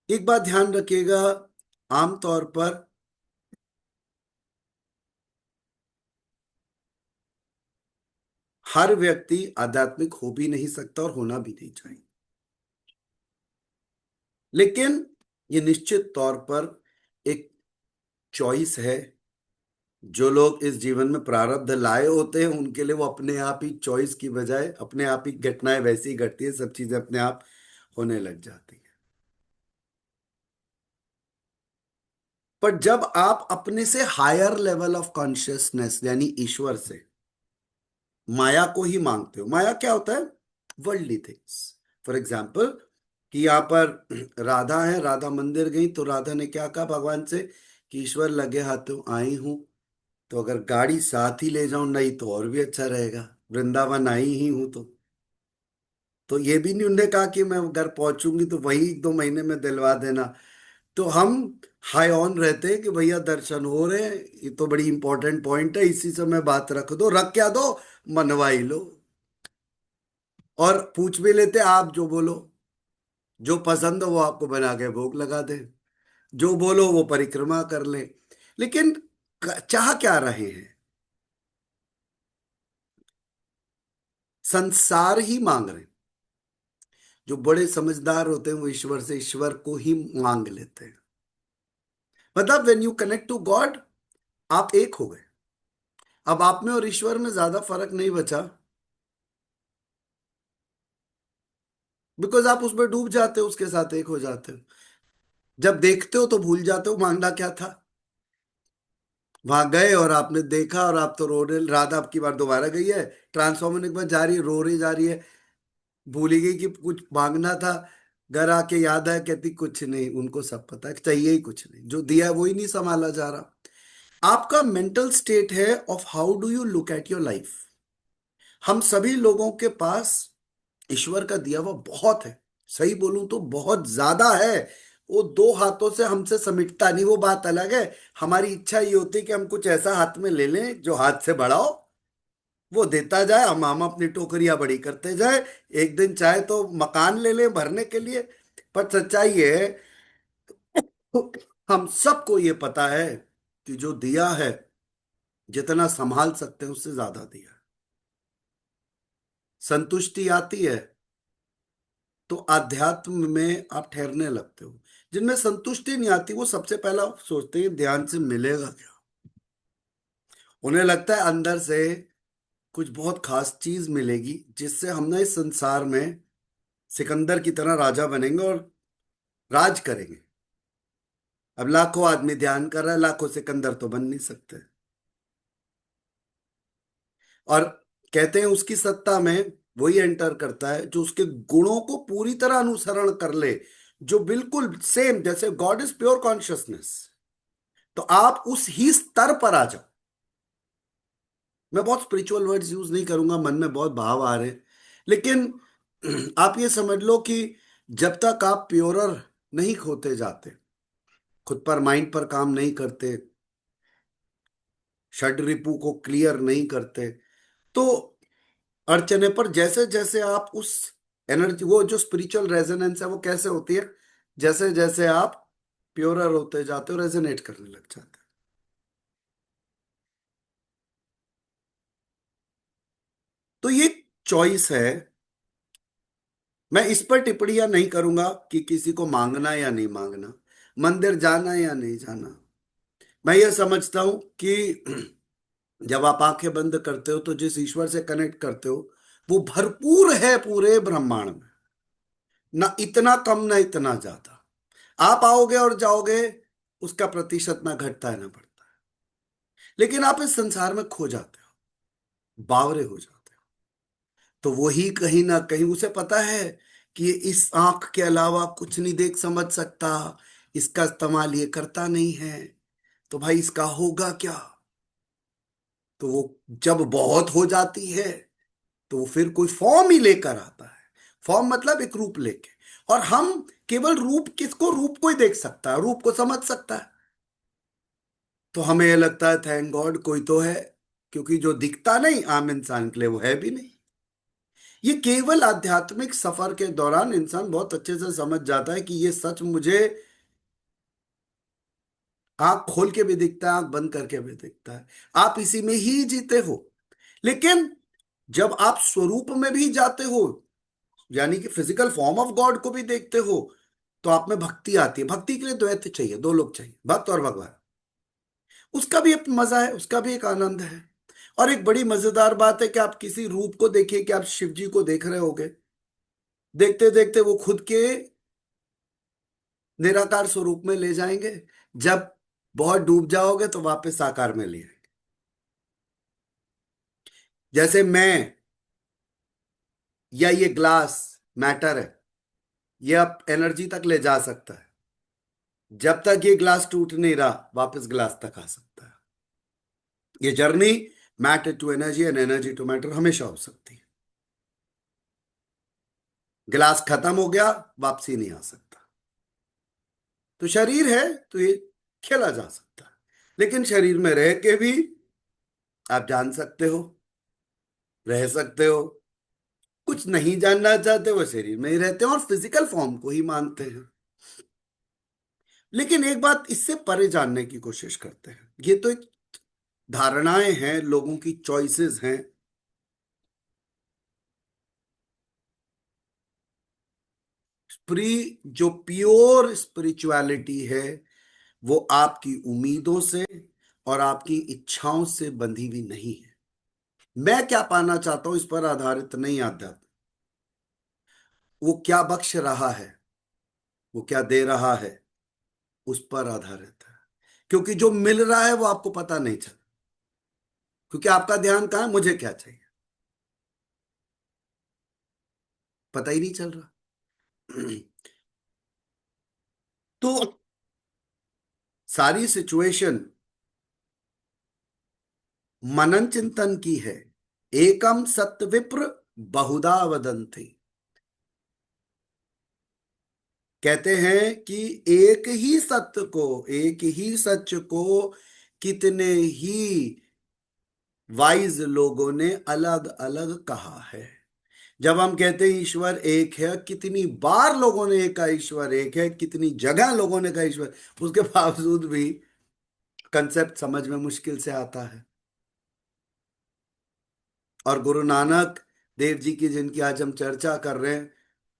एक बात ध्यान रखिएगा, आमतौर पर हर व्यक्ति आध्यात्मिक हो भी नहीं सकता और होना भी नहीं चाहिए, लेकिन ये निश्चित तौर पर एक चॉइस है। जो लोग इस जीवन में प्रारब्ध लाए होते हैं उनके लिए वो अपने आप ही चॉइस की बजाय अपने आप ही घटनाएं वैसी ही घटती है, सब चीजें अपने आप होने लग जाती है। पर जब आप अपने से हायर लेवल ऑफ कॉन्शियसनेस यानी ईश्वर से माया को ही मांगते हो, माया क्या होता है? Worldly things. फॉर एग्जाम्पल, कि यहाँ पर राधा है, राधा मंदिर गई तो राधा ने क्या कहा भगवान से कि ईश्वर लगे हाथों आई हूं, तो अगर गाड़ी साथ ही ले जाऊं नहीं तो और भी अच्छा रहेगा, वृंदावन आई ही हूं तो ये भी नहीं उन्होंने कहा कि मैं घर पहुंचूंगी तो वही 2 महीने में दिलवा देना। तो हम हाई ऑन रहते हैं कि भैया दर्शन हो रहे हैं, ये तो बड़ी इंपॉर्टेंट पॉइंट है, इसी समय बात रख दो, रख क्या दो, मनवा ही लो। और पूछ भी लेते आप जो बोलो, जो पसंद हो वो आपको बना के भोग लगा दे, जो बोलो वो परिक्रमा कर ले। लेकिन चाह क्या रहे हैं? संसार ही मांग रहे हैं। जो बड़े समझदार होते हैं वो ईश्वर से ईश्वर को ही मांग लेते हैं। मतलब when you connect to God, आप एक हो गए। अब आप में और ईश्वर में ज्यादा फर्क नहीं बचा, बिकॉज आप उसमें डूब जाते हो, उसके साथ एक हो जाते हो। जब देखते हो तो भूल जाते हो मांगना क्या था। वहां गए और आपने देखा और आप तो रो रहे, राधा अब की बार दोबारा गई है, ट्रांसफॉर्म होने के बाद जा रही है, रो रही जा रही है, भूल ही गई कि कुछ मांगना था। घर आके याद है, कहती कुछ नहीं, उनको सब पता है, चाहिए ही कुछ नहीं, जो दिया है वो ही नहीं संभाला जा रहा। आपका मेंटल स्टेट है of how do you look at your life. हम सभी लोगों के पास ईश्वर का दिया हुआ बहुत है, सही बोलूं तो बहुत ज्यादा है। वो 2 हाथों से हमसे समिटता नहीं, वो बात अलग है। हमारी इच्छा ये होती है कि हम कुछ ऐसा हाथ में ले लें जो हाथ से बड़ा हो, वो देता जाए, हम अपनी टोकरियां बड़ी करते जाए। एक दिन चाहे तो मकान ले लें भरने के लिए। पर सच्चाई ये है, हम सबको ये पता है कि जो दिया है, जितना संभाल सकते हैं उससे ज्यादा दिया है। संतुष्टि आती है तो आध्यात्म में आप ठहरने लगते हो। जिनमें संतुष्टि नहीं आती वो सबसे पहला सोचते हैं ध्यान से मिलेगा क्या। उन्हें लगता है अंदर से कुछ बहुत खास चीज मिलेगी जिससे हम ना इस संसार में सिकंदर की तरह राजा बनेंगे और राज करेंगे। अब लाखों आदमी ध्यान कर रहा है, लाखों सिकंदर तो बन नहीं सकते। और कहते हैं उसकी सत्ता में वही एंटर करता है जो उसके गुणों को पूरी तरह अनुसरण कर ले, जो बिल्कुल सेम, जैसे गॉड इज प्योर कॉन्शियसनेस, तो आप उस ही स्तर पर आ जाओ। मैं बहुत स्पिरिचुअल वर्ड्स यूज नहीं करूंगा, मन में बहुत भाव आ रहे हैं, लेकिन आप ये समझ लो कि जब तक आप प्योरर नहीं होते जाते, खुद पर माइंड पर काम नहीं करते, षड रिपु को क्लियर नहीं करते, तो अड़चने पर जैसे जैसे आप उस एनर्जी, वो जो स्पिरिचुअल रेजोनेंस है वो कैसे होती है, जैसे जैसे आप प्योरर होते जाते हो रेजोनेट करने लग जाते हैं। तो ये चॉइस है। मैं इस पर टिप्पणियां नहीं करूंगा कि किसी को मांगना या नहीं मांगना, मंदिर जाना या नहीं जाना। मैं ये समझता हूं कि जब आप आंखें बंद करते हो तो जिस ईश्वर से कनेक्ट करते हो वो भरपूर है पूरे ब्रह्मांड में, ना इतना कम ना इतना ज्यादा। आप आओगे और जाओगे, उसका प्रतिशत ना घटता है ना बढ़ता है, लेकिन आप इस संसार में खो जाते हो, बावरे हो जाते हो। तो वही कहीं ना कहीं उसे पता है कि ये इस आंख के अलावा कुछ नहीं देख समझ सकता, इसका इस्तेमाल ये करता नहीं है, तो भाई इसका होगा क्या। तो वो जब बहुत हो जाती है तो वो फिर कोई फॉर्म ही लेकर आता है। फॉर्म मतलब एक रूप लेके। और हम केवल रूप को ही देख सकता है, रूप को समझ सकता है। तो हमें ये लगता है थैंक गॉड कोई तो है, क्योंकि जो दिखता नहीं आम इंसान के लिए वो है भी नहीं। ये केवल आध्यात्मिक सफर के दौरान इंसान बहुत अच्छे से समझ जाता है कि ये सच मुझे आंख खोल के भी दिखता है, आंख बंद करके भी दिखता है। आप इसी में ही जीते हो। लेकिन जब आप स्वरूप में भी जाते हो, यानी कि फिजिकल फॉर्म ऑफ गॉड को भी देखते हो, तो आप में भक्ति आती है। भक्ति के लिए द्वैत चाहिए, दो लोग चाहिए, भक्त और भगवान। उसका भी एक मजा है, उसका भी एक आनंद है। और एक बड़ी मजेदार बात है कि आप किसी रूप को देखिए कि आप शिव जी को देख रहे होगे, देखते देखते वो खुद के निराकार स्वरूप में ले जाएंगे। जब बहुत डूब जाओगे तो वापस साकार में ले आएंगे। जैसे मैं या ये ग्लास मैटर है, ये अब एनर्जी तक ले जा सकता है। जब तक ये ग्लास टूट नहीं रहा वापस ग्लास तक आ सकता है। ये journey matter to energy and energy to matter हमेशा हो सकती है। गिलास खत्म हो गया, वापसी नहीं आ सकता। तो शरीर है तो ये खेला जा सकता है, लेकिन शरीर में रह के भी आप जान सकते हो, रह सकते हो। कुछ नहीं जानना चाहते वो शरीर में ही रहते हैं और फिजिकल फॉर्म को ही मानते हैं। लेकिन एक बात इससे परे जानने की कोशिश करते हैं। ये तो एक धारणाएं हैं, लोगों की चॉइसेस हैं। स्प्री जो प्योर स्पिरिचुअलिटी है वो आपकी उम्मीदों से और आपकी इच्छाओं से बंधी हुई नहीं है। मैं क्या पाना चाहता हूं इस पर आधारित नहीं अध्यात्म। वो क्या बख्श रहा है, वो क्या दे रहा है, उस पर आधारित है। क्योंकि जो मिल रहा है वो आपको पता नहीं चल, क्योंकि आपका ध्यान कहाँ है, मुझे क्या चाहिए, पता ही नहीं चल रहा। तो सारी सिचुएशन मनन चिंतन की है। एकम सत्य विप्र बहुधा वदंती। कहते हैं कि एक ही सत्य को, एक ही सच को कितने ही वाइज लोगों ने अलग अलग कहा है। जब हम कहते हैं ईश्वर एक है, कितनी बार लोगों ने कहा ईश्वर एक है, कितनी जगह लोगों ने कहा ईश्वर, उसके बावजूद भी कंसेप्ट समझ में मुश्किल से आता है। और गुरु नानक देव जी की जिनकी आज हम चर्चा कर रहे हैं,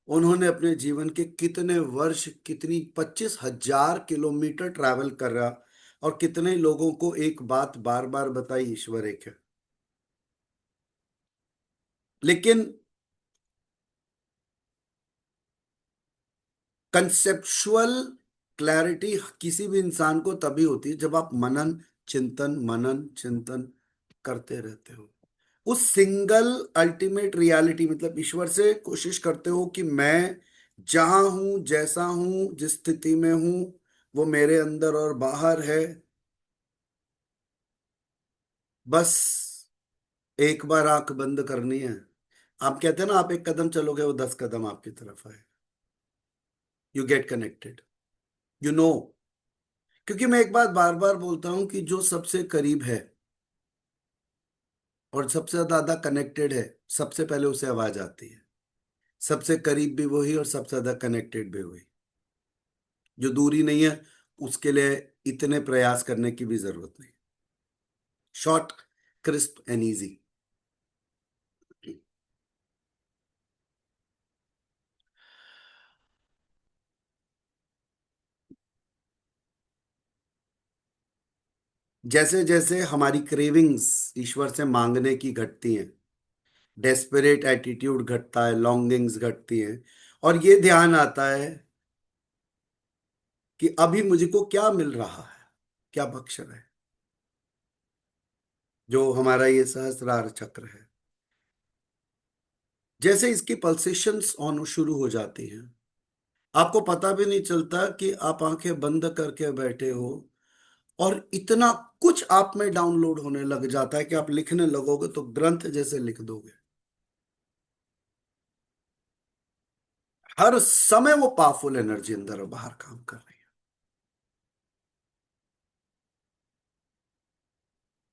उन्होंने अपने जीवन के कितने वर्ष, कितनी 25,000 किलोमीटर ट्रैवल कर रहा, और कितने लोगों को एक बात बार बार बताई, ईश्वर एक है। लेकिन कंसेप्चुअल क्लैरिटी किसी भी इंसान को तभी होती है जब आप मनन चिंतन करते रहते हो। उस सिंगल अल्टीमेट रियलिटी मतलब ईश्वर से कोशिश करते हो कि मैं जहां हूं, जैसा हूं, जिस स्थिति में हूं, वो मेरे अंदर और बाहर है। बस एक बार आंख बंद करनी है। आप कहते हैं ना, आप एक कदम चलोगे वो 10 कदम आपकी तरफ आए। You get connected, you know. क्योंकि मैं एक बात बार बार बोलता हूं कि जो सबसे करीब है और सबसे ज्यादा कनेक्टेड है, सबसे पहले उसे आवाज आती है। सबसे करीब भी वही और सबसे ज्यादा कनेक्टेड भी वही। जो दूरी नहीं है उसके लिए इतने प्रयास करने की भी जरूरत नहीं। Short, crisp and easy. जैसे जैसे हमारी क्रेविंग्स ईश्वर से मांगने की घटती हैं, डेस्परेट एटीट्यूड घटता है, लॉन्गिंग्स घटती हैं, और ये ध्यान आता है कि अभी मुझको क्या मिल रहा है, क्या बख्श रहा है, जो हमारा ये सहस्रार चक्र है। जैसे इसकी पल्सेशंस ऑन शुरू हो जाती हैं, आपको पता भी नहीं चलता कि आप आंखें बंद करके बैठे हो, और इतना कुछ आप में डाउनलोड होने लग जाता है कि आप लिखने लगोगे तो ग्रंथ जैसे लिख दोगे। हर समय वो पावरफुल एनर्जी अंदर और बाहर काम कर रही है।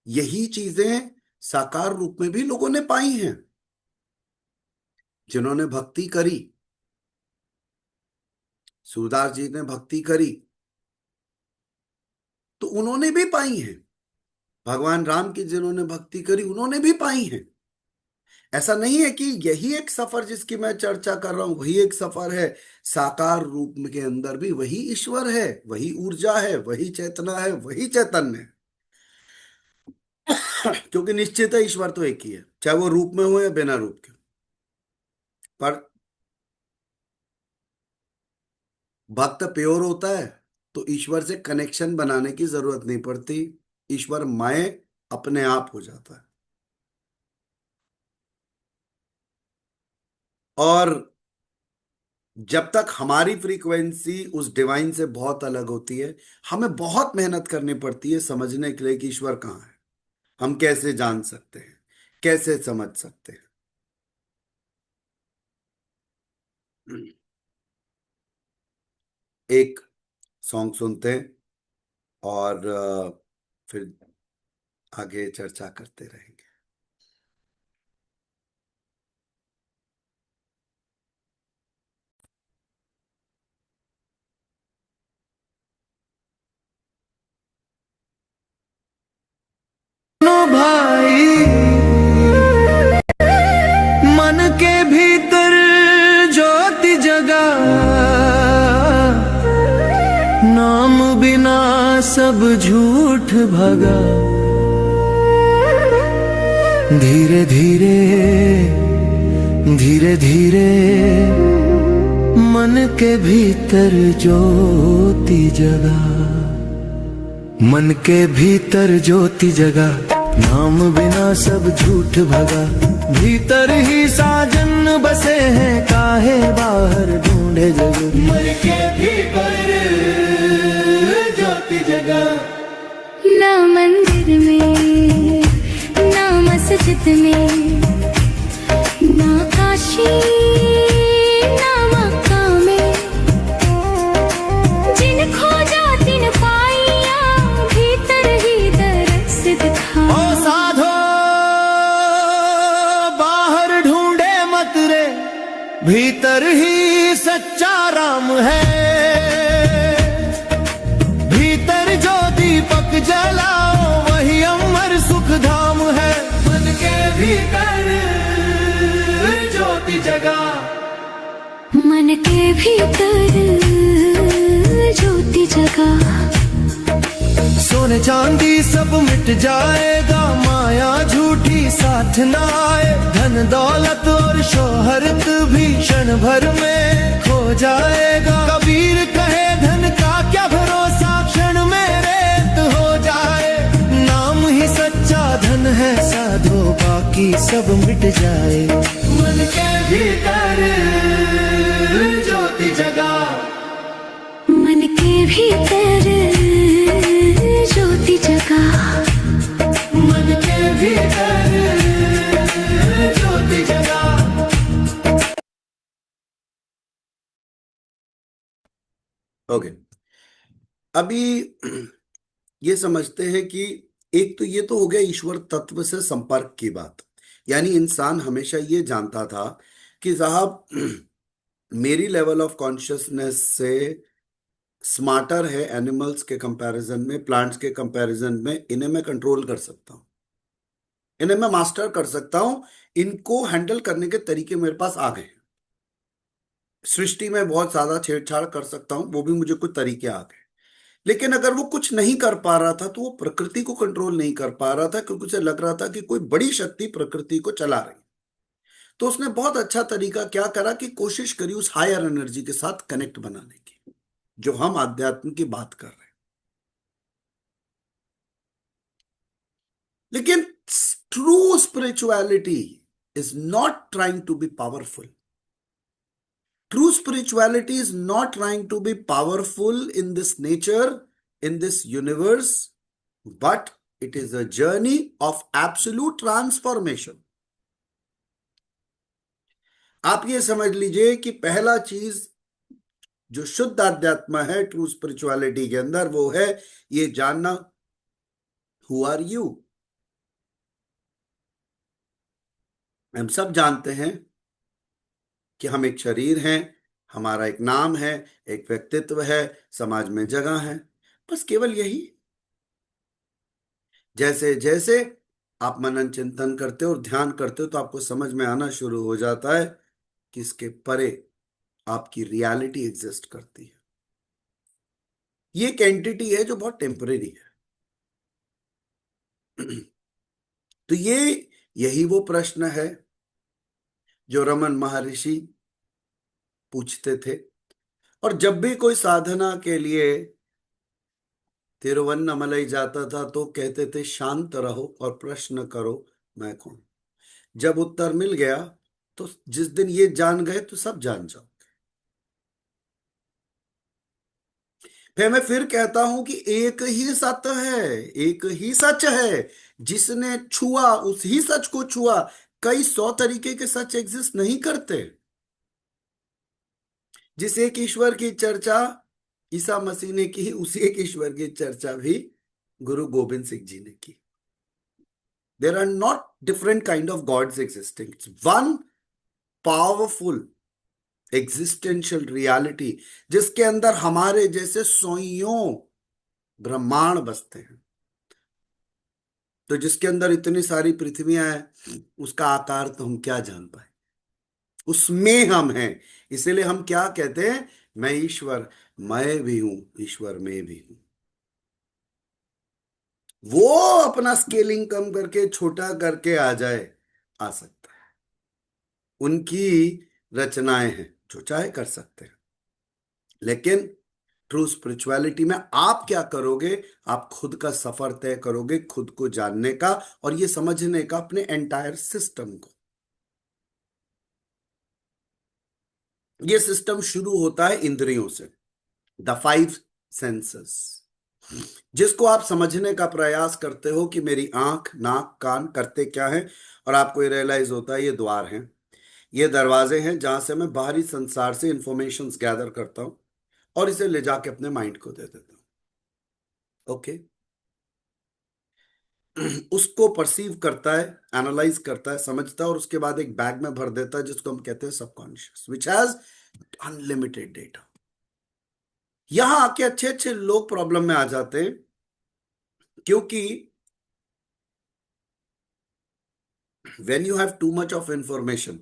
यही चीजें साकार रूप में भी लोगों ने पाई हैं, जिन्होंने भक्ति करी। सूरदास जी ने भक्ति करी तो उन्होंने भी पाई है। भगवान राम की जिन्होंने भक्ति करी उन्होंने भी पाई है। ऐसा नहीं है कि यही एक सफर जिसकी मैं चर्चा कर रहा हूं वही एक सफर है। साकार रूप के अंदर भी वही ईश्वर है, वही ऊर्जा है, वही चेतना है, वही चैतन्य है। क्योंकि निश्चित है ईश्वर तो एक ही है, चाहे वो रूप में हो या बिना रूप के। पर भक्त प्योर होता है तो ईश्वर से कनेक्शन बनाने की जरूरत नहीं पड़ती। ईश्वर माए अपने आप हो जाता है। और जब तक हमारी फ्रीक्वेंसी उस डिवाइन से बहुत अलग होती है, हमें बहुत मेहनत करनी पड़ती है समझने के लिए कि ईश्वर कहाँ है। हम कैसे जान सकते हैं, कैसे समझ सकते हैं। एक सॉन्ग सुनते हैं और फिर आगे चर्चा करते रहेंगे। दोनों भाई मन के भीतर ज्योति जगा, नाम बिना सब झूठ भगा। धीरे धीरे धीरे धीरे मन के भीतर ज्योति जगा, मन के भीतर ज्योति जगा, नाम बिना सब झूठ भगा। भीतर ही साजन बसे हैं, काहे बाहर ढूंढे जग। मन के भीतर ज्योति जगा, ना मंदिर में ना मस्जिद में, ना काशी ना मक्का में, जिन खोजा तिन पाइया, भीतर ही दरस दिखा। ओ साधो बाहर ढूंढे मत रे, भीतर ही सच्चा राम है। भीतर जो दीपक जलाओ वही अमर सुख धाम है। मन के भीतर ज्योति जगा, मन के भीतर ज्योति जगा। सोने चांदी सब मिट जाएगा, माया झूठी साथ न आए। धन दौलत और शोहरत भी क्षण भर में खो जाएगा। कबीर कहे धन का क्या भरोसा, क्षण में रेत हो जाए। नाम ही सच्चा धन है साधो, बाकी सब मिट जाए। मन के भीतर ज्योति जगा, मन के भीतर ज्योति जगा, मन के भीतर ज्योति जगा। ओके, अभी ये समझते हैं कि एक तो ये तो हो गया ईश्वर तत्व से संपर्क की बात। यानी इंसान हमेशा ये जानता था कि साहब मेरी लेवल ऑफ कॉन्शियसनेस से स्मार्टर है एनिमल्स के कंपैरिजन में, प्लांट्स के कंपैरिजन में। इन्हें मैं कंट्रोल कर सकता हूं, इन्हें मैं मास्टर कर सकता हूं, इनको हैंडल करने के तरीके मेरे पास आ गए हैं। सृष्टि में बहुत ज्यादा छेड़छाड़ कर सकता हूं, वो भी मुझे कुछ तरीके आ गए। लेकिन अगर वो कुछ नहीं कर पा रहा था तो वो प्रकृति को कंट्रोल नहीं कर पा रहा था, क्योंकि उसे लग रहा था कि कोई बड़ी शक्ति प्रकृति को चला रही है। तो उसने बहुत अच्छा तरीका क्या करा कि कोशिश करी उस हायर एनर्जी के साथ कनेक्ट बनाने की, जो हम आध्यात्म की बात कर रहे हैं। लेकिन true spirituality is not trying to be powerful. True spirituality is not trying to be powerful in this nature, in this universe, but it is a journey of absolute transformation. आप ये समझ लीजिए कि पहला चीज जो शुद्ध आध्यात्म है ट्रू स्पिरिचुअलिटी के अंदर, वो है ये जानना, हु आर यू। हम सब जानते हैं कि हम एक शरीर हैं, हमारा एक नाम है, एक व्यक्तित्व है, समाज में जगह है, बस केवल यही। जैसे जैसे आप मनन चिंतन करते हो और ध्यान करते हो तो आपको समझ में आना शुरू हो जाता है कि इसके परे आपकी रियलिटी एग्जिस्ट करती है। ये एक एंटिटी है जो बहुत टेम्परेरी है। तो यही वो प्रश्न है जो रमन महर्षि पूछते थे। और जब भी कोई साधना के लिए तिरुवन्नमलई जाता था तो कहते थे शांत रहो और प्रश्न करो मैं कौन। जब उत्तर मिल गया तो जिस दिन ये जान गए तो सब जान जाओ। फिर मैं फिर कहता हूं कि एक ही सत्य है, एक ही सच है। जिसने छुआ उस ही सच को छुआ। कई 100 तरीके के सच एग्जिस्ट नहीं करते। जिस एक ईश्वर की चर्चा ईसा मसीह ने की, उसी एक ईश्वर की चर्चा भी गुरु गोविंद सिंह जी ने की। There are not different kind of gods existing, it's one powerful existential reality जिसके अंदर हमारे जैसे सौयों ब्रह्मांड बसते हैं। तो जिसके अंदर इतनी सारी पृथ्वियां हैं, उसका आकार तो हम क्या जान पाए, उसमें हम हैं। इसीलिए हम क्या कहते हैं, मैं ईश्वर मैं भी हूं, ईश्वर में भी हूं। वो अपना स्केलिंग कम करके छोटा करके आ जाए, आ सकता है। उनकी रचनाएं हैं, जो चाहे कर सकते हैं। लेकिन ट्रू स्पिरिचुअलिटी में आप क्या करोगे, आप खुद का सफर तय करोगे, खुद को जानने का और ये समझने का अपने एंटायर सिस्टम को। ये सिस्टम शुरू होता है इंद्रियों से, द 5 सेंसेस, जिसको आप समझने का प्रयास करते हो कि मेरी आंख नाक कान करते क्या है। और आपको ये रियलाइज होता है ये द्वार हैं, ये दरवाजे हैं जहां से मैं बाहरी संसार से इंफॉर्मेशन गैदर करता हूं और इसे ले जाके अपने माइंड को दे देता हूं। ओके। उसको परसीव करता है, एनालाइज करता है, समझता है और उसके बाद एक बैग में भर देता है जिसको हम कहते हैं subconscious, which has unlimited data. यहां आके अच्छे अच्छे लोग प्रॉब्लम में आ जाते हैं, क्योंकि when you have too much of information,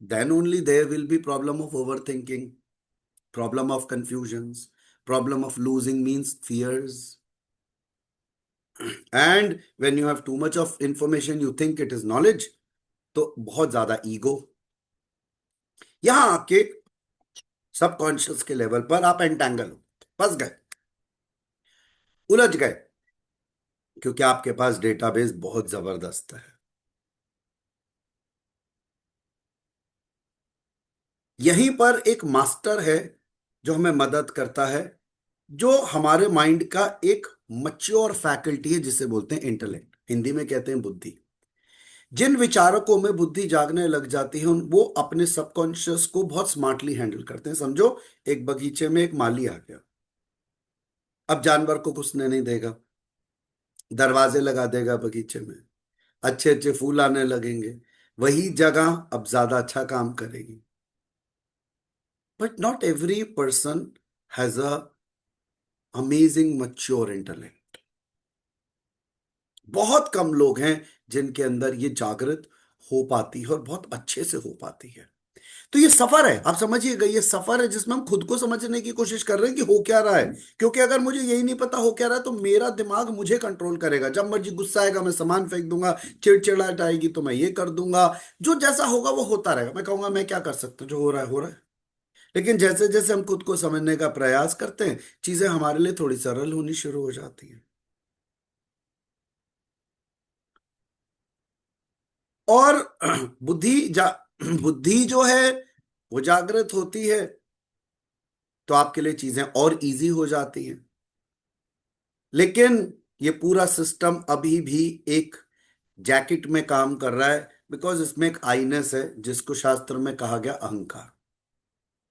then only there will be problem of overthinking, problem of confusions, problem of losing means fears. And when you have too much of information, you think it is knowledge, तो बहुत ज्यादा ego. यहां आके subconscious के level पर आप entangle हो, फंस गए, उलझ गए, क्योंकि आपके पास डेटाबेस बहुत जबरदस्त है। यहीं पर एक मास्टर है जो हमें मदद करता है, जो हमारे माइंड का एक मच्योर फैकल्टी है जिसे बोलते हैं इंटेलेक्ट, हिंदी में कहते हैं बुद्धि। जिन विचारकों में बुद्धि जागने लग जाती है वो अपने सबकॉन्शियस को बहुत स्मार्टली हैंडल करते हैं। समझो एक बगीचे में एक माली आ गया, अब जानवर को घुसने नहीं देगा, दरवाजे लगा देगा बगीचे में, अच्छे अच्छे फूल आने लगेंगे, वही जगह अब ज्यादा अच्छा काम करेगी। But not every person has a amazing mature intellect. बहुत कम लोग हैं जिनके अंदर ये जागृत हो पाती है और बहुत अच्छे से हो पाती है। तो ये सफर है, आप समझिएगा, ये सफर है जिसमें हम खुद को समझने की कोशिश कर रहे हैं कि हो क्या रहा है। क्योंकि अगर मुझे यही नहीं पता हो क्या रहा है तो मेरा दिमाग मुझे कंट्रोल करेगा। जब मर्जी गुस्सा आएगा मैं सामान फेंक दूंगा, चिड़चिड़ाहट आएगी तो मैं ये कर दूंगा, जो जैसा होगा वो होता रहेगा। मैं कहूंगा मैं क्या कर सकता हूं, जो हो रहा है हो रहा है। लेकिन जैसे जैसे हम खुद को समझने का प्रयास करते हैं, चीजें हमारे लिए थोड़ी सरल होनी शुरू हो जाती हैं। और बुद्धि बुद्धि जो है वो जागृत होती है, तो आपके लिए चीजें और इजी हो जाती हैं। लेकिन ये पूरा सिस्टम अभी भी एक जैकेट में काम कर रहा है, बिकॉज इसमें एक आईनेस है जिसको शास्त्र में कहा गया अहंकार।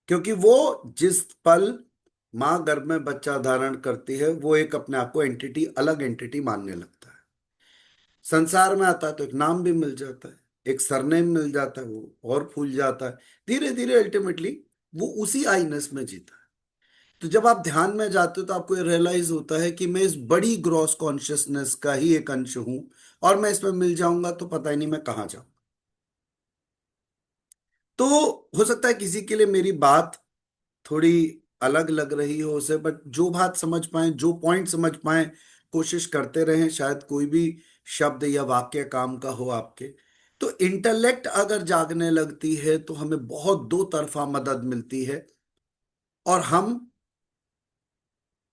क्योंकि वो जिस पल माँ गर्भ में बच्चा धारण करती है, वो एक अपने आप को एंटिटी, अलग एंटिटी मानने लगता है। संसार में आता है तो एक नाम भी मिल जाता है, एक सरनेम मिल जाता है, वो और फूल जाता है। धीरे धीरे अल्टीमेटली वो उसी आईनेस में जीता है। तो जब आप ध्यान में जाते हो तो आपको ये रियलाइज होता है कि मैं इस बड़ी ग्रॉस कॉन्शियसनेस का ही एक अंश हूं, और मैं इसमें मिल जाऊंगा तो पता ही नहीं मैं कहाँ जाऊं। तो हो सकता है किसी के लिए मेरी बात थोड़ी अलग लग रही हो उसे, बट जो बात समझ पाए, जो पॉइंट समझ पाए, कोशिश करते रहें, शायद कोई भी शब्द या वाक्य काम का हो आपके। तो इंटेलेक्ट अगर जागने लगती है तो हमें बहुत दो तरफा मदद मिलती है, और हम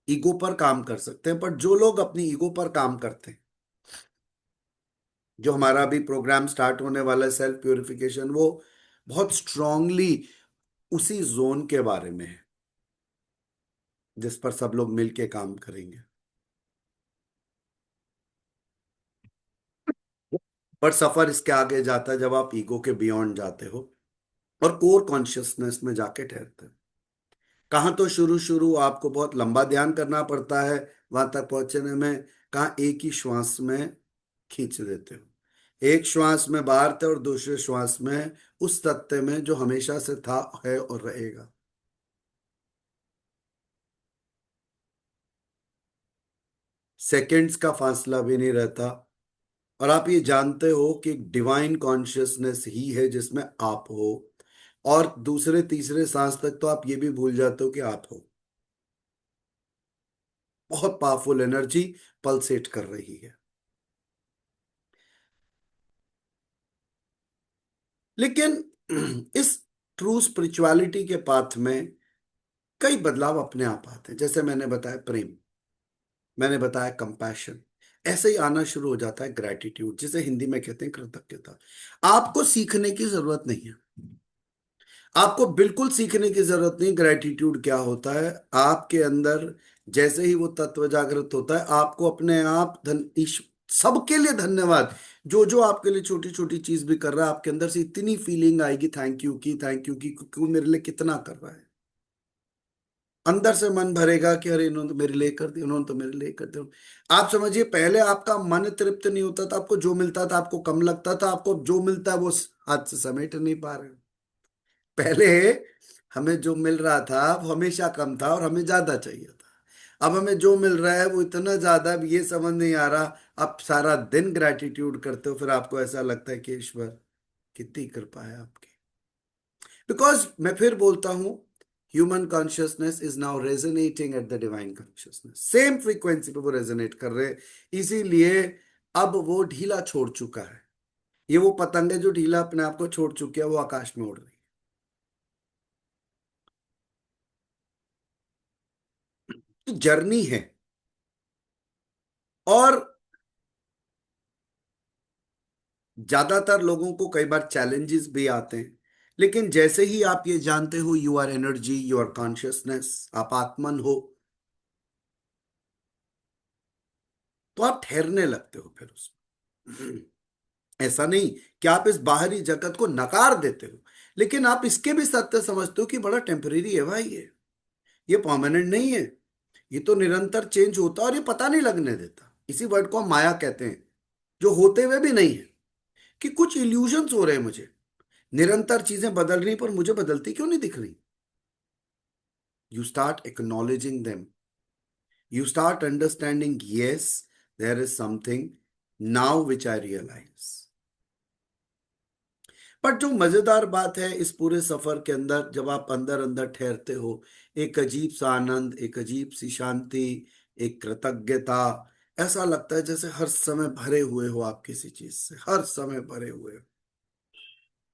ईगो पर काम कर सकते हैं। पर जो लोग अपनी ईगो पर काम करते हैं, जो हमारा अभी प्रोग्राम स्टार्ट होने वाला है सेल्फ प्योरिफिकेशन, वो बहुत स्ट्रांगली उसी जोन के बारे में है जिस पर सब लोग मिलके काम करेंगे। पर सफर इसके आगे जाता है जब आप ईगो के बियॉन्ड जाते हो और कोर कॉन्शियसनेस में जाके ठहरते हो। कहाँ तो शुरू शुरू आपको बहुत लंबा ध्यान करना पड़ता है वहां तक पहुंचने में, कहाँ एक ही श्वास में खींच देते हो, एक श्वास में बाहर थे और दूसरे श्वास में उस सत्य में जो हमेशा से था, है और रहेगा। सेकंड्स का फासला भी नहीं रहता। और आप ये जानते हो कि डिवाइन कॉन्शियसनेस ही है जिसमें आप हो, और दूसरे तीसरे सांस तक तो आप ये भी भूल जाते हो कि आप हो। बहुत पावरफुल एनर्जी पल्सेट कर रही है। लेकिन इस ट्रू स्पिरिचुअलिटी के पाथ में कई बदलाव अपने आप आते हैं। जैसे मैंने बताया प्रेम, मैंने बताया कंपैशन, ऐसे ही आना शुरू हो जाता है ग्रेटिट्यूड, जिसे हिंदी में कहते हैं कृतज्ञता। आपको सीखने की जरूरत नहीं है, आपको बिल्कुल सीखने की जरूरत नहीं ग्रेटिट्यूड क्या होता है। आपके अंदर जैसे ही वो तत्व जागृत होता है, आपको अपने आप सबके लिए धन्यवाद। जो जो आपके लिए छोटी छोटी चीज भी कर रहा है, आपके अंदर से इतनी फीलिंग आएगी थैंक यू की, थैंक यू की, क्योंकि वो मेरे लिए कितना कर रहा है। अंदर से मन भरेगा कि अरे इन्होंने तो मेरे लिए कर दिया, उन्होंने तो मेरे लिए कर दिया। आप समझिए, पहले आपका मन तृप्त नहीं होता था, आपको जो मिलता था आपको कम लगता था, आपको जो मिलता है वो हाथ से समेट नहीं पा रहे। पहले हमें जो मिल रहा था वो हमेशा कम था और हमें ज्यादा चाहिए था। अब हमें जो मिल रहा है वो इतना ज्यादा, अब ये समझ नहीं आ रहा। आप सारा दिन ग्रेटिट्यूड करते हो, फिर आपको ऐसा लगता है कि ईश्वर कितनी कृपा है आपकी। बिकॉज मैं फिर बोलता हूं, human consciousness is now resonating at the divine consciousness, same frequency पे वो रेजोनेट कर रहे हैं। इसीलिए अब वो ढीला छोड़ चुका है। ये वो पतंग है जो ढीला अपने आप को छोड़ चुकी है, वो आकाश में उड़ रही है। जर्नी है। और ज्यादातर लोगों को कई बार चैलेंजेस भी आते हैं, लेकिन जैसे ही आप ये जानते हो you are energy, you are consciousness, आप आत्मन हो, तो आप ठहरने लगते हो फिर उसमें। ऐसा नहीं कि आप इस बाहरी जगत को नकार देते हो, लेकिन आप इसके भी सत्य समझते हो कि बड़ा टेम्परेरी है भाई, ये परमानेंट नहीं है। ये तो निरंतर चेंज होता है और ये पता नहीं लगने देता। इसी वर्ड को हम माया कहते हैं, जो होते हुए भी नहीं है। कि कुछ इल्यूजन्स हो रहे हैं मुझे, निरंतर चीजें बदल रही पर मुझे बदलती क्यों नहीं दिख रही। You start acknowledging them, you start understanding, yes there is something now which I realize. पर जो मजेदार बात है इस पूरे सफर के अंदर, जब आप अंदर अंदर ठहरते हो, एक अजीब सा आनंद, एक अजीब सी शांति, एक कृतज्ञता। ऐसा लगता है जैसे हर समय भरे हुए हो आप किसी चीज से, हर समय भरे हुए हो।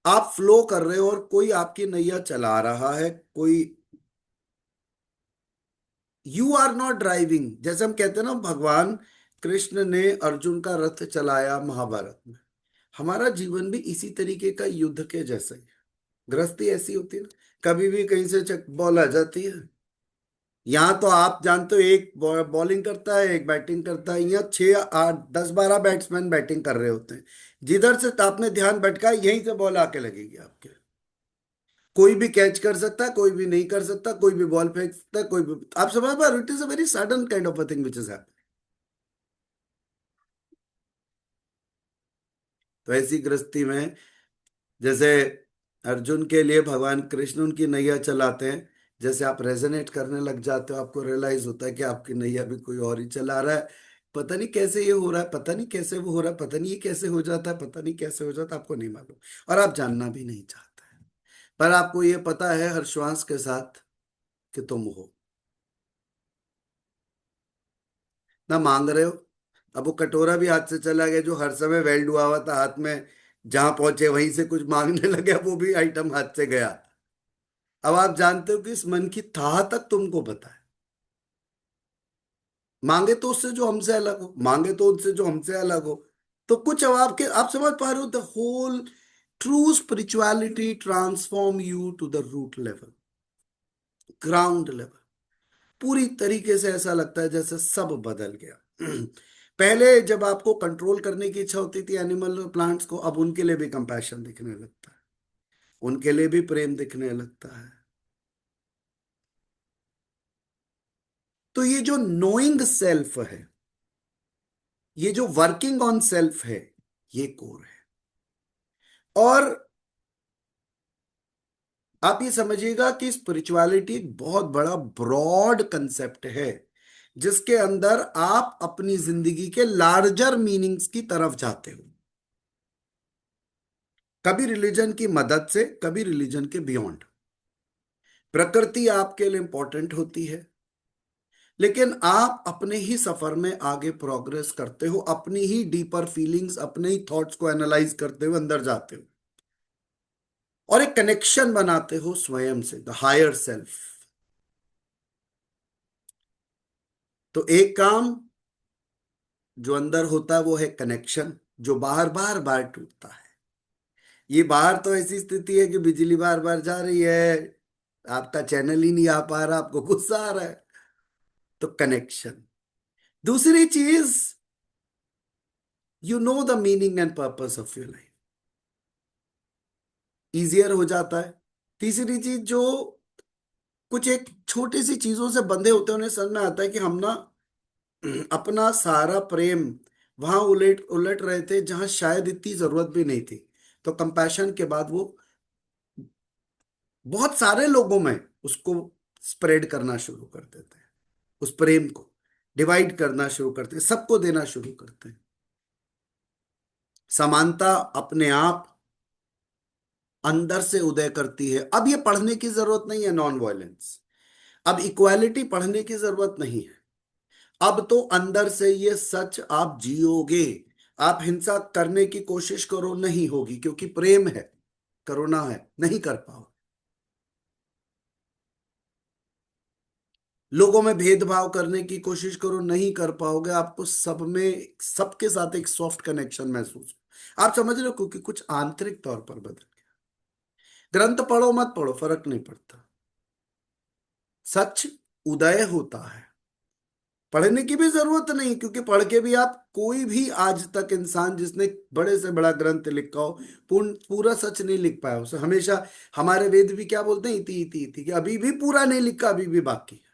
आप फ्लो कर रहे हो और कोई आपकी नैया चला रहा है, कोई, यू आर नॉट ड्राइविंग। जैसे हम कहते हैं ना, भगवान कृष्ण ने अर्जुन का रथ चलाया महाभारत में, हमारा जीवन भी इसी तरीके का युद्ध के जैसा ही है। गृहस्थी ऐसी होती है ना, कभी भी कहीं से चक बॉल आ जाती है। यहाँ तो आप जानते हो, एक बॉलिंग करता है, एक बैटिंग करता है, यहाँ 6 8 10 12 बैट्समैन बैटिंग कर रहे होते हैं। जिधर से आपने ध्यान भटका यहीं से बॉल आके लगेगी आपके। कोई भी कैच कर सकता है, कोई भी नहीं कर सकता, कोई भी बॉल फेंक सकता है, कोई भी। आप समझ पा रहे हो, it is a very sudden kind of a thing which is happening. तो ऐसी गृहस्थी में, जैसे अर्जुन के लिए भगवान कृष्ण उनकी नैया चलाते हैं, जैसे आप रेजोनेट करने लग जाते हो, आपको रियलाइज होता है कि आपकी नैया भी कोई और ही चला रहा है। पता नहीं कैसे ये हो रहा है, पता नहीं कैसे वो हो रहा है, पता नहीं ये कैसे हो जाता है, पता नहीं कैसे हो जाता है, आपको नहीं मालूम। और आप जानना भी नहीं चाहते हैं। पर आपको ये पता है हर श्वास के साथ कि तुम हो। ना मांग रहे हो। अब वो कटोरा भी हाथ से चला गया जो हर समय वेल्ड हुआ हुआ था हाथ में, जहां पहुंचे वहीं से कुछ मांगने लगे, वो भी आइटम हाथ से गया। अब आप जानते हो कि इस मन की थाह तक तुमको पता है। मांगे तो उससे जो हमसे अलग हो, मांगे तो उनसे जो हमसे अलग हो। तो कुछ अब आपके, आप समझ पा रहे हो, the whole true spirituality transform you to the root level, ground level. पूरी तरीके से ऐसा लगता है जैसे सब बदल गया। पहले जब आपको कंट्रोल करने की इच्छा होती थी एनिमल प्लांट्स को, अब उनके लिए भी कंपैशन दिखने लगता है, उनके लिए भी प्रेम दिखने लगता है। तो ये जो नोइंग सेल्फ है, ये जो वर्किंग ऑन सेल्फ है, ये कोर है। और आप ये समझिएगा कि स्पिरिचुअलिटी एक बहुत बड़ा ब्रॉड कंसेप्ट है, जिसके अंदर आप अपनी जिंदगी के लार्जर मीनिंग्स की तरफ जाते हो। कभी रिलीजन की मदद से, कभी रिलीजन के बियॉन्ड। प्रकृति आपके लिए इंपॉर्टेंट होती है, लेकिन आप अपने ही सफर में आगे प्रोग्रेस करते हो, अपनी ही डीपर फीलिंग्स, अपने ही थॉट्स को एनालाइज करते हुए अंदर जाते हो और एक कनेक्शन बनाते हो स्वयं से, द हायर सेल्फ। तो एक काम जो अंदर होता है वो है कनेक्शन, जो बार बार बार टूटता है। ये बाहर तो ऐसी स्थिति है कि बिजली बार बार जा रही है, आपका चैनल ही नहीं आ पा रहा, आपको गुस्सा आ रहा है। तो कनेक्शन। दूसरी चीज, you know the meaning and purpose of your life, easier हो जाता है। तीसरी चीज, जो कुछ एक छोटी सी चीजों से बंधे होते हैं, उन्हें समझ में आता है कि हम ना अपना सारा प्रेम वहां उलट उलट रहे थे जहां शायद इतनी जरूरत भी नहीं थी। तो कंपैशन के बाद वो बहुत सारे लोगों में उसको स्प्रेड करना शुरू कर देते हैं, उस प्रेम को डिवाइड करना शुरू करते हैं, सबको देना शुरू करते हैं। समानता अपने आप अंदर से उदय करती है। अब ये पढ़ने की जरूरत नहीं है नॉन वायलेंस, अब इक्वालिटी पढ़ने की जरूरत नहीं है। अब तो अंदर से ये सच आप जियोगे। आप हिंसा करने की कोशिश करो, नहीं होगी, क्योंकि प्रेम है, करुणा है, नहीं कर पाओ। लोगों में भेदभाव करने की कोशिश करो, नहीं कर पाओगे। आपको सब में, सबके साथ एक सॉफ्ट कनेक्शन महसूस हो। आप समझ रहे हो, क्योंकि कुछ आंतरिक तौर पर बदल गया। ग्रंथ पढ़ो मत पढ़ो फर्क नहीं पड़ता, सच उदय होता है। पढ़ने की भी जरूरत नहीं, क्योंकि पढ़ के भी आप, कोई भी आज तक इंसान जिसने बड़े से बड़ा ग्रंथ लिखा हो, पूरा सच नहीं लिख पाया उसे। हमेशा हमारे वेद भी क्या बोलते हैं, इति इति इति, कि अभी भी पूरा नहीं लिखा, अभी भी बाकी है।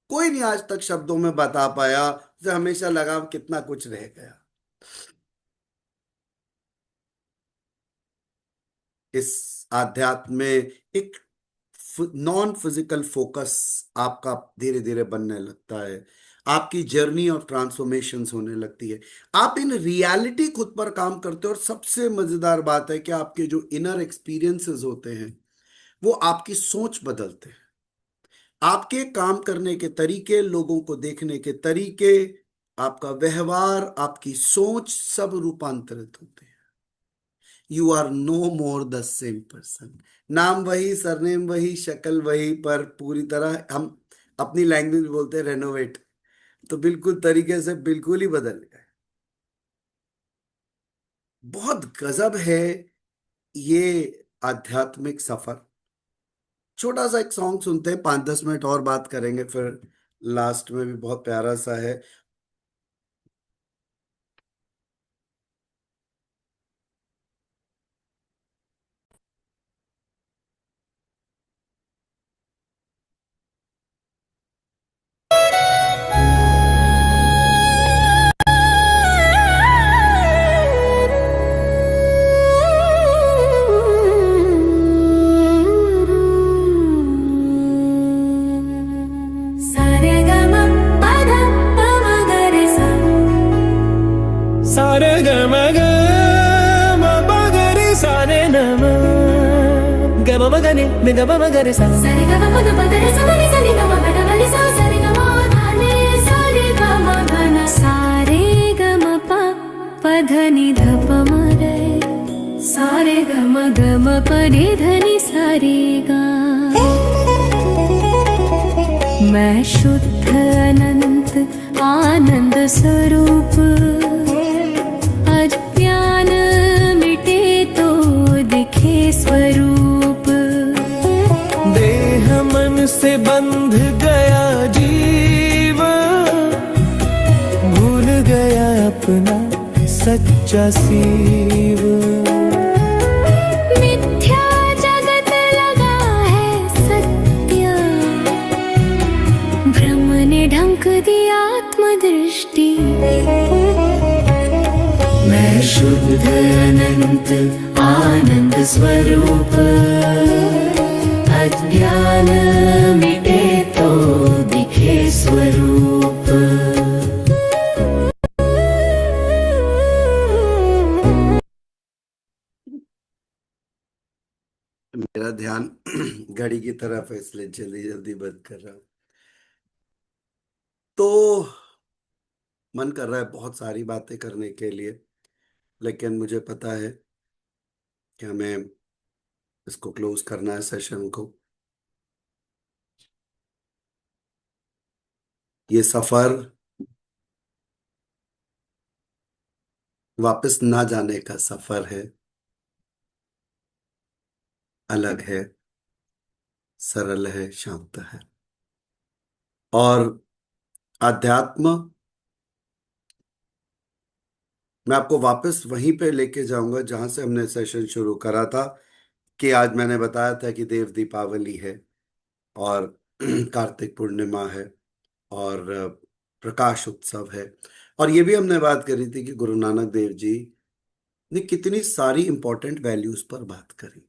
कोई नहीं आज तक शब्दों में बता पाया, उसे हमेशा लगा कितना कुछ रह गया। इस आध्यात्म में एक नॉन फिजिकल फोकस आपका धीरे धीरे बनने लगता है। आपकी जर्नी ऑफ ट्रांसफॉर्मेशंस होने लगती है। आप इन रियलिटी खुद पर काम करते हो, और सबसे मजेदार बात है कि आपके जो इनर एक्सपीरियंसेस होते हैं वो आपकी सोच बदलते हैं। आपके काम करने के तरीके, लोगों को देखने के तरीके, आपका व्यवहार, आपकी सोच, सब रूपांतरित होते हैं। You are no more the same person. नाम वही, सरनेम वही, शक्ल वही, पर पूरी तरह हम अपनी लैंग्वेज बोलते हैं रेनोवेट। तो बिल्कुल तरीके से बिल्कुल ही बदल गए। बहुत गजब है ये आध्यात्मिक सफर। छोटा सा एक सॉन्ग सुनते हैं, 5-10 मिनट और बात करेंगे, फिर लास्ट में भी बहुत प्यारा सा है। सारे ग म पध प म ग रे सा सारे ग म ग म प ग रे सा रे न म ग म म ग नि नि ग म म ग रे सा सारे ग म प ध प ध रे सा ग रे सा नि ग म प ध प रे सा सारे ग म ध नि सारे ग म ध न सारे ग म प प ध नि ध प म रे सारे ग म प रे ध नि सारे गा मैं शुद्ध अनंत आनंद स्वरूप अज्ञान मिटे तो दिखे स्वरूप देह मन से बंध गया जीव भूल गया अपना सच्चा सीव मिथ्या जगत लगा है सत्य भ्रम ने ढंक दी आत्मदृष्टि मैं शुद्ध अनंत आनंद स्वरूप अज्ञान मिटे तो दिखे स्वरूप मेरा ध्यान घड़ी की तरफ है, इसलिए जल्दी जल्दी बंद कर रहा हूँ। तो मन कर रहा है बहुत सारी बातें करने के लिए, लेकिन मुझे पता है कि हमें इसको क्लोज करना है, सेशन को। ये सफर वापस ना जाने का सफर है, अलग है, सरल है, शांत है। और अध्यात्म, मैं आपको वापस वहीं पे लेके जाऊंगा जहां से हमने सेशन शुरू करा था, कि आज मैंने बताया था कि देव दीपावली है, और कार्तिक पूर्णिमा है, और प्रकाश उत्सव है। और ये भी हमने बात करी थी कि गुरु नानक देव जी ने कितनी सारी इंपॉर्टेंट वैल्यूज पर बात करी।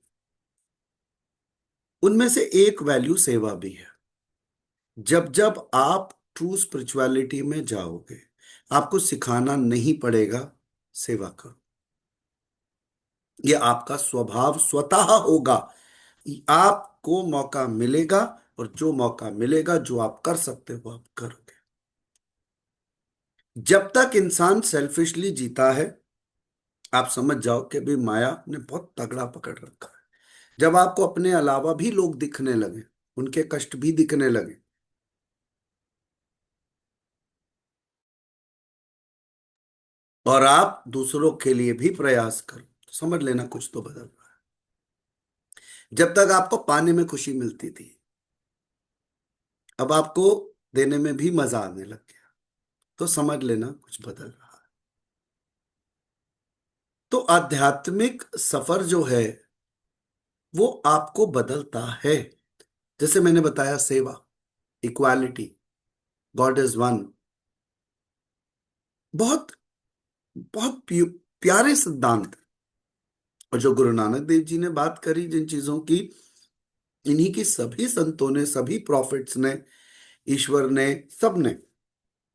उनमें से एक वैल्यू सेवा भी है। जब जब आप ट्रू स्पिरिचुअलिटी में जाओगे, आपको सिखाना नहीं पड़ेगा, सेवा करो। ये आपका स्वभाव स्वतः होगा। आपको मौका मिलेगा, और जो मौका मिलेगा, जो आप कर सकते हो आप करोगे। जब तक इंसान सेल्फिशली जीता है, आप समझ जाओ कि भी माया ने बहुत तगड़ा पकड़ रखा है। जब आपको अपने अलावा भी लोग दिखने लगे, उनके कष्ट भी दिखने लगे, और आप दूसरों के लिए भी प्रयास करो, तो समझ लेना कुछ तो बदल रहा है। जब तक आपको पाने में खुशी मिलती थी, अब आपको देने में भी मजा आने लग गया, तो समझ लेना कुछ बदल रहा है। तो आध्यात्मिक सफर जो है वो आपको बदलता है। जैसे मैंने बताया, सेवा, इक्वालिटी, गॉड इज वन, बहुत बहुत प्यारे सिद्धांत। और जो गुरु नानक देव जी ने बात करी जिन चीजों की, इन्हीं की सभी संतों ने, सभी प्रॉफिट्स ने, ईश्वर ने, सब ने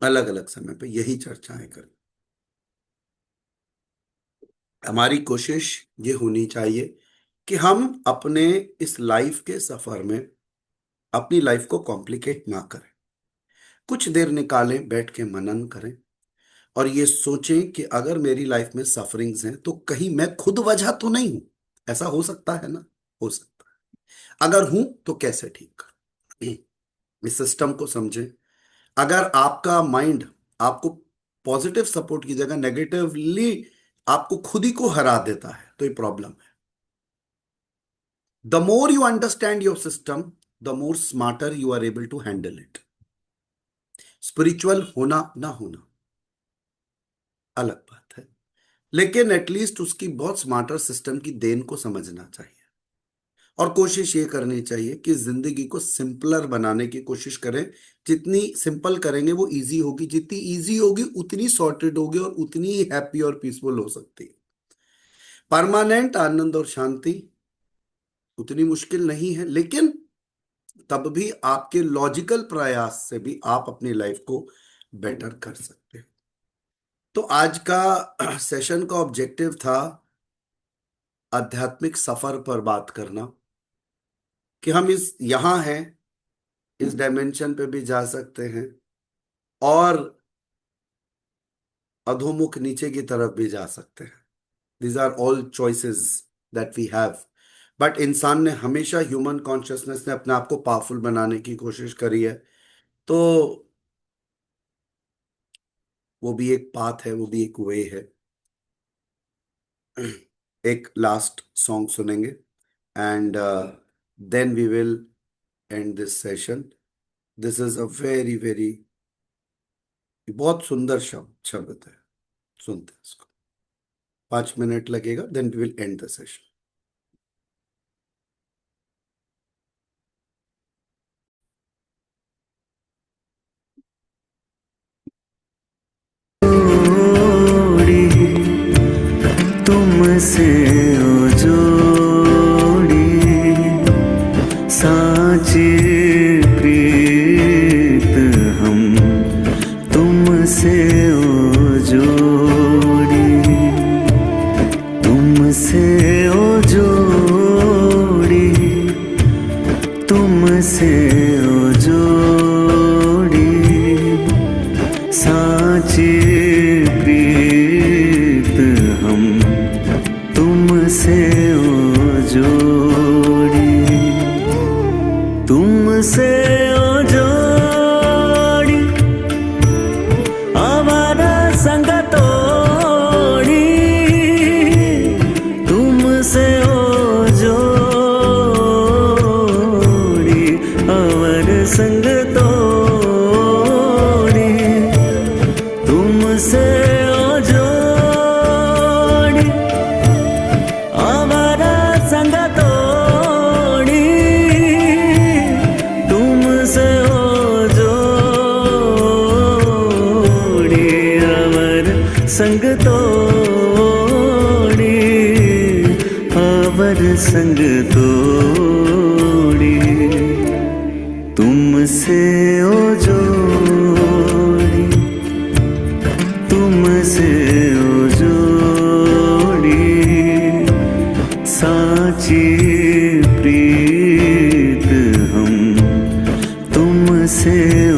अलग अलग समय पे यही चर्चाएं करी। हमारी कोशिश ये होनी चाहिए कि हम अपने इस लाइफ के सफर में अपनी लाइफ को कॉम्प्लिकेट ना करें। कुछ देर निकालें, बैठ के मनन करें, और ये सोचें कि अगर मेरी लाइफ में सफरिंग्स हैं तो कहीं मैं खुद वजह तो नहीं हूं। ऐसा हो सकता है ना? हो सकता है। अगर हूं तो कैसे ठीक करूं, इस सिस्टम को समझें। अगर आपका माइंड आपको पॉजिटिव सपोर्ट की जगह नेगेटिवली आपको खुद ही को हरा देता है, तो ये प्रॉब्लम है। The more you understand your system, the more smarter you are able to handle it. Spiritual होना ना होना अलग बात है, लेकिन एटलीस्ट उसकी बहुत स्मार्टर सिस्टम की देन को समझना चाहिए। और कोशिश ये करनी चाहिए कि जिंदगी को सिंपलर बनाने की कोशिश करें। जितनी सिंपल करेंगे वो इजी होगी, जितनी इजी होगी उतनी सॉर्टेड होगी और उतनी ही हैप्पी और पीसफुल हो सकती है। परमानेंट आनंद और शांति उतनी मुश्किल नहीं है, लेकिन तब भी आपके लॉजिकल प्रयास से भी आप अपनी लाइफ को बेटर कर सकते हैं। तो आज का सेशन का ऑब्जेक्टिव था आध्यात्मिक सफर पर बात करना, कि हम इस यहां हैं, इस डायमेंशन पे भी जा सकते हैं और अधोमुख नीचे की तरफ भी जा सकते हैं। These are all choices that we have. But इंसान ने हमेशा, ह्यूमन कॉन्शियसनेस ने अपने आप को पावरफुल बनाने की कोशिश करी है। तो वो भी एक पाथ है, वो भी एक वे है। एक लास्ट सॉन्ग सुनेंगे and then we will end this session. This is a very very, बहुत सुंदर शब्द है, सुनते हैं इसको। 5 मिनट लगेगा, then we will end the session. जोड़ी तुमसे ओ जोड़ी साची प्रीत हम तुमसे ओ जोड़ी तुमसे ओ जोड़ी तुमसे ओ जोड़ी साची प्रीत हम तुमसे ओ जोड़ी तुमसे ओ जोड़ी आवारा संग तोड़ी तुमसे ओ जोड़ी अवर संग तोड़ी तुमसे ओ जोड़ी आवारा संग तोड़ी तुमसे ओ जोड़ी अवर संग तोड़ी अवर संग तोड़ी तुमसे ओ जोड़ी तुमसे ओ जोड़ी साची प्रीत हम तुमसे ओ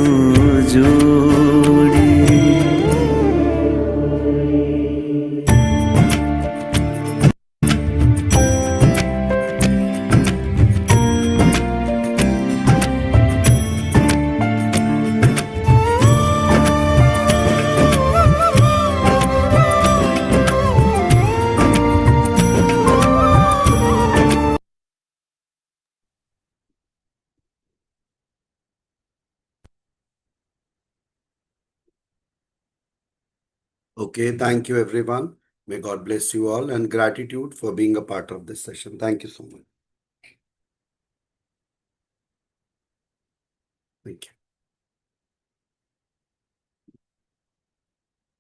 जोड़ी Okay, thank you everyone. May God bless you all and gratitude for being a part of this session. Thank you so much. Thank you.